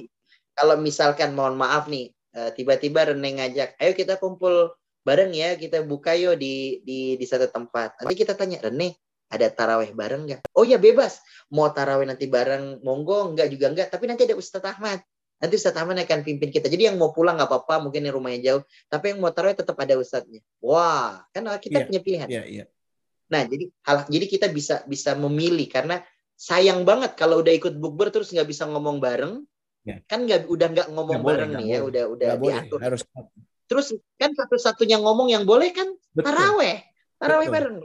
kalau misalkan mohon maaf nih, tiba-tiba Rene ngajak, ayo kita kumpul bareng ya, kita buka yo di satu tempat. Nanti kita tanya, Rene, ada taraweh bareng nggak? Oh ya bebas. Mau taraweh nanti bareng, monggo. Enggak juga enggak. Tapi nanti ada Ustadz Ahmad. Nanti Ustadz Ahmad akan pimpin kita. Jadi yang mau pulang nggak apa-apa. Mungkin yang rumahnya jauh. Tapi yang mau taraweh tetap ada Ustadznya. Wah, kan kita Iya, punya pilihan. iya, iya. Nah, jadi kita bisa memilih. Karena sayang banget kalau udah ikut bukber terus nggak bisa ngomong bareng. Ya. Kan udah nggak ngomong bareng nih ya. Udah nggak boleh. diatur. Harus. Terus kan satu-satunya ngomong yang boleh kan Betul, taraweh betul. bareng.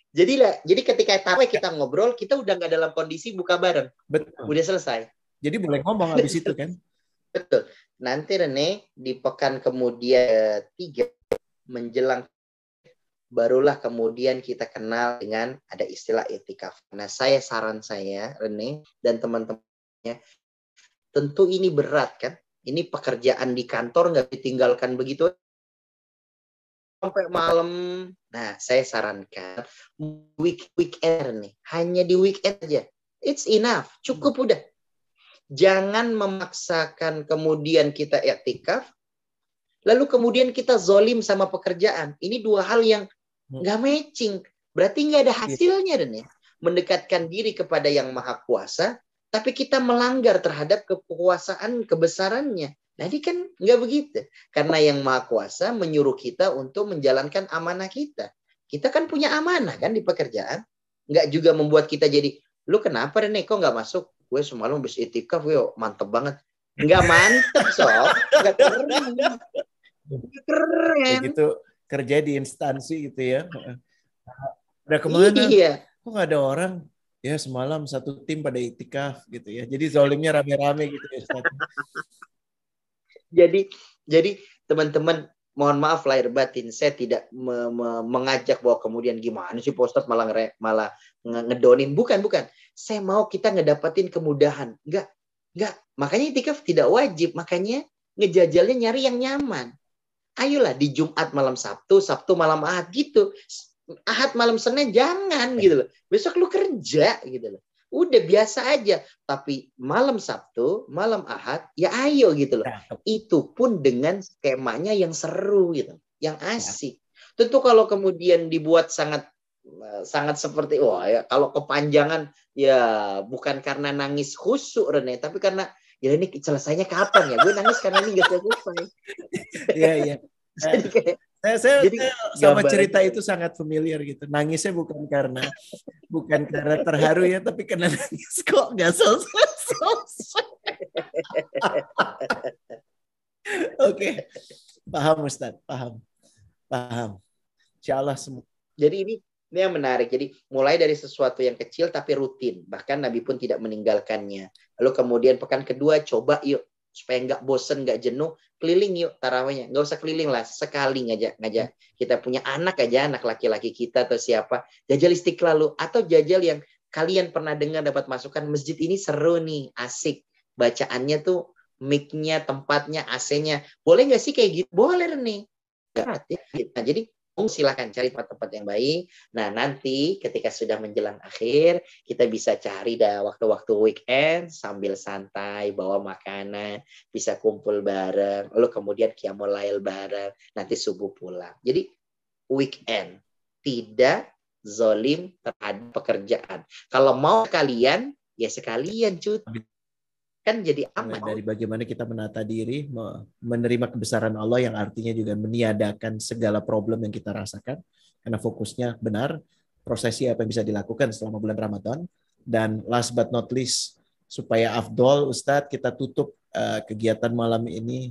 Jadi ketika taraweh kita ngobrol, kita udah nggak dalam kondisi buka bareng. Betul. Udah selesai. Jadi boleh ngomong habis itu kan? Betul. Nanti Rene di pekan kemudian 3 menjelang barulah kemudian kita kenal dengan ada istilah itikaf. Nah, saran saya Rene dan teman-temannya, tentu ini berat kan? Ini pekerjaan di kantor nggak ditinggalkan begitu sampai malam. Nah, saya sarankan weekend nih, hanya di weekend aja. It's enough, cukup udah. Jangan memaksakan kemudian kita iktikaf, lalu kemudian kita zolim sama pekerjaan. Ini dua hal yang nggak matching. Berarti nggak ada hasilnya dan ya. Mendekatkan diri kepada yang maha kuasa, tapi kita melanggar terhadap kekuasaan kebesarannya. Jadi kan nggak begitu. Karena yang maha kuasa menyuruh kita untuk menjalankan amanah kita. Kita kan punya amanah kan di pekerjaan. Nggak juga membuat kita jadi, lu kenapa Rene kok nggak masuk? Gue semalam habis itikaf, yo mantep banget. Nggak mantep sob. Nggak keren. Keren. Begitu kerja di instansi gitu ya. Udah kemana? Iya. Kok nggak ada orang? Ya semalam satu tim pada itikaf gitu ya. Jadi zolimnya rame-rame gitu ya Ustaz. Jadi teman-teman mohon maaf lahir batin, saya tidak mengajak bahwa kemudian gimana sih Pak Ustadz malah ngedonin. Bukan. Saya mau kita ngedapatin kemudahan. Enggak. Makanya itikaf tidak wajib. Makanya ngejajalnya nyari yang nyaman. Ayolah di Jumat malam Sabtu, Sabtu malam Ahad gitu. Ahad malam Senin jangan gitu loh. Besok lu kerja gitu loh. Udah biasa aja. Tapi malam Sabtu, malam Ahad, ya ayo gitu loh. Itu pun dengan skemanya yang seru gitu. Yang asik. Tentu kalau kemudian dibuat sangat seperti, wah ya kalau kepanjangan, ya bukan karena nangis khusyuk Rene, tapi karena, ya ini selesainya kapan ya? Gue nangis karena ini gak selesai. Iya. Jadi kayak, saya sama cerita itu sangat familiar gitu. Nangisnya bukan karena terharu ya, tapi karena nangis kok nggak selesai. Oke, paham Ustaz, paham. Insya Allah semua. Jadi ini yang menarik. Jadi mulai dari sesuatu yang kecil tapi rutin. Bahkan Nabi pun tidak meninggalkannya. Lalu kemudian pekan kedua coba yuk supaya nggak bosen, nggak jenuh, keliling yuk tarawihnya. Nggak usah keliling lah, sekali ngajak. Kita punya anak aja, anak laki-laki kita atau siapa, jajal Istiqlal lu, atau jajal yang kalian pernah dengar dapat masukan, masjid ini seru nih, asik. Bacaannya tuh mic-nya, tempatnya, AC-nya. Boleh nggak sih kayak gitu? Boleh nih. Nah, jadi silakan cari tempat-tempat yang baik. Nah, nanti ketika sudah menjelang akhir, kita bisa cari dah waktu-waktu weekend sambil santai, bawa makanan, bisa kumpul bareng, lalu kemudian qiyamul lail bareng, nanti subuh pulang. Jadi weekend tidak zolim terhadap pekerjaan. Kalau mau sekalian, ya sekalian cuti. Kan jadi aman. Dari bagaimana kita menata diri, menerima kebesaran Allah yang artinya juga meniadakan segala problem yang kita rasakan, karena fokusnya benar, prosesi apa yang bisa dilakukan selama bulan Ramadan. Dan last but not least, supaya afdol Ustadz, kita tutup kegiatan malam ini.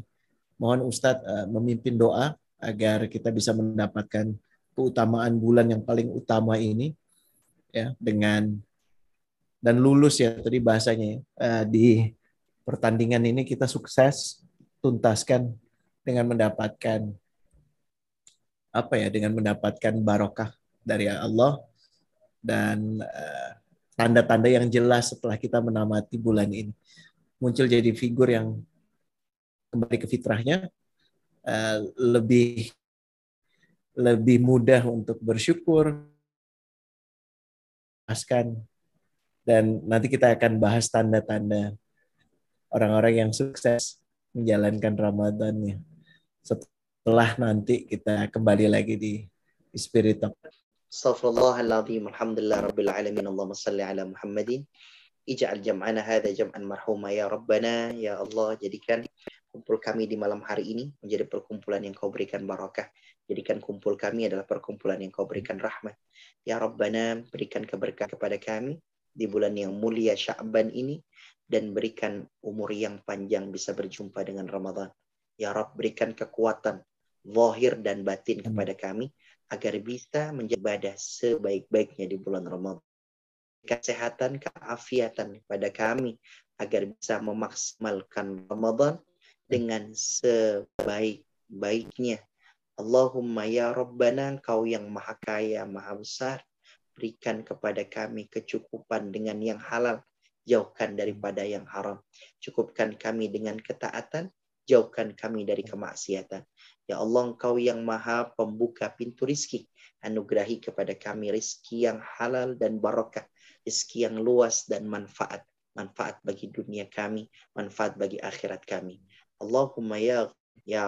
Mohon Ustadz memimpin doa agar kita bisa mendapatkan keutamaan bulan yang paling utama ini, ya, dengan dan lulus ya tadi bahasanya di pertandingan ini kita sukses tuntaskan dengan mendapatkan dengan mendapatkan barokah dari Allah dan tanda-tanda yang jelas setelah kita menamati bulan ini, muncul jadi figur yang kembali ke fitrahnya, lebih mudah untuk bersyukur, dan nanti kita akan bahas tanda-tanda orang-orang yang sukses menjalankan Ramadannya. Setelah nanti kita kembali lagi di Spirit Talk. Astaghfirullahaladzim. Alhamdulillah rabbil alamin. Allahumma salli ala Muhammadin. Ij'al jam'ana hadha jam'an marhuma ya Rabbana. Ya Allah, jadikan kumpul kami di malam hari ini menjadi perkumpulan yang kau berikan barakah. Jadikan kumpul kami adalah perkumpulan yang kau berikan rahmat. Ya Rabbana, berikan keberkahan kepada kami di bulan yang mulia Sya'ban ini. Dan berikan umur yang panjang bisa berjumpa dengan Ramadan. Ya Rabb, berikan kekuatan zahir dan batin kepada kami agar bisa menjaga ibadah sebaik-baiknya di bulan Ramadan. Kesehatan, keafiatan kepada kami agar bisa memaksimalkan Ramadan dengan sebaik-baiknya. Allahumma ya Rabbana, Engkau yang maha kaya, maha besar, berikan kepada kami kecukupan dengan yang halal, jauhkan daripada yang haram. Cukupkan kami dengan ketaatan, jauhkan kami dari kemaksiatan. Ya Allah, Engkau yang maha pembuka pintu rizki, anugerahi kepada kami rizki yang halal dan barakah, rizki yang luas dan manfaat. Manfaat bagi dunia kami, manfaat bagi akhirat kami. Allahumma ya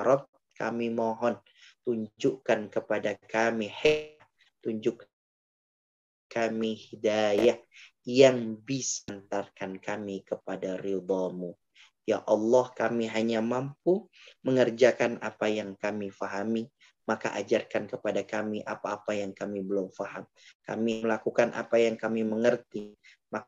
Rabb, kami mohon tunjukkan kepada kami tunjuk kami hidayah yang bisa mengantarkan kami kepada ridha-Mu. Ya Allah, kami hanya mampu mengerjakan apa yang kami fahami, maka ajarkan kepada kami apa-apa yang kami belum faham. Kami melakukan apa yang kami mengerti, maka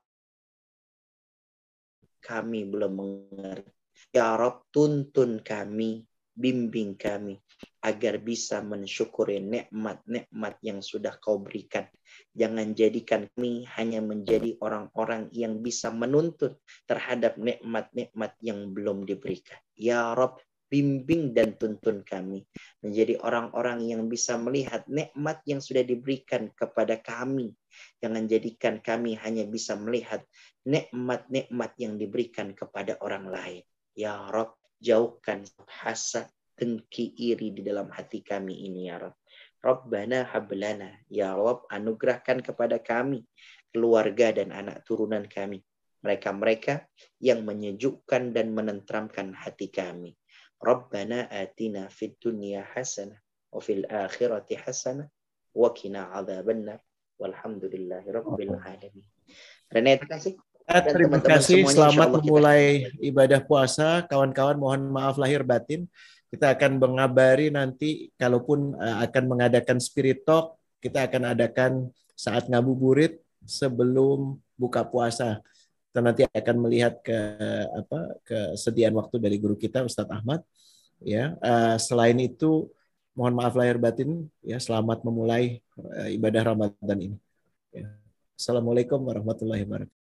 kami belum mengerti. Ya Rabb, tuntun kami, bimbing kami, agar bisa mensyukuri nikmat-nikmat yang sudah Kau berikan. Jangan jadikan kami hanya menjadi orang-orang yang bisa menuntut terhadap nikmat-nikmat yang belum diberikan. Ya Rabb, bimbing dan tuntun kami menjadi orang-orang yang bisa melihat nikmat yang sudah diberikan kepada kami. Jangan jadikan kami hanya bisa melihat nikmat-nikmat yang diberikan kepada orang lain. Ya Rabb, jauhkan hasad, dengki, iri di dalam hati kami ini ya Rabb. Rabbana hablana, ya Rabb, anugerahkan kepada kami keluarga dan anak turunan kami, mereka-mereka yang menyejukkan dan menenteramkan hati kami. Rabbana atina fid dunya hasanah wa fil akhirati hasanah wa qina adzabannar. Walhamdulillahi rabbil alamin. Rene, terima kasih. Dan Terima teman-teman kasih, semuanya, selamat insyaallah memulai ibadah puasa. Kawan-kawan mohon maaf lahir batin. Kita akan mengabari nanti, kalaupun akan mengadakan spirit talk, kita akan adakan saat ngabuburit sebelum buka puasa. Kita nanti akan melihat kesediaan waktu dari guru kita Ustadz Ahmad. Ya, selain itu mohon maaf lahir batin. Ya, selamat memulai ibadah Ramadan ini. Ya. Assalamualaikum warahmatullahi wabarakatuh.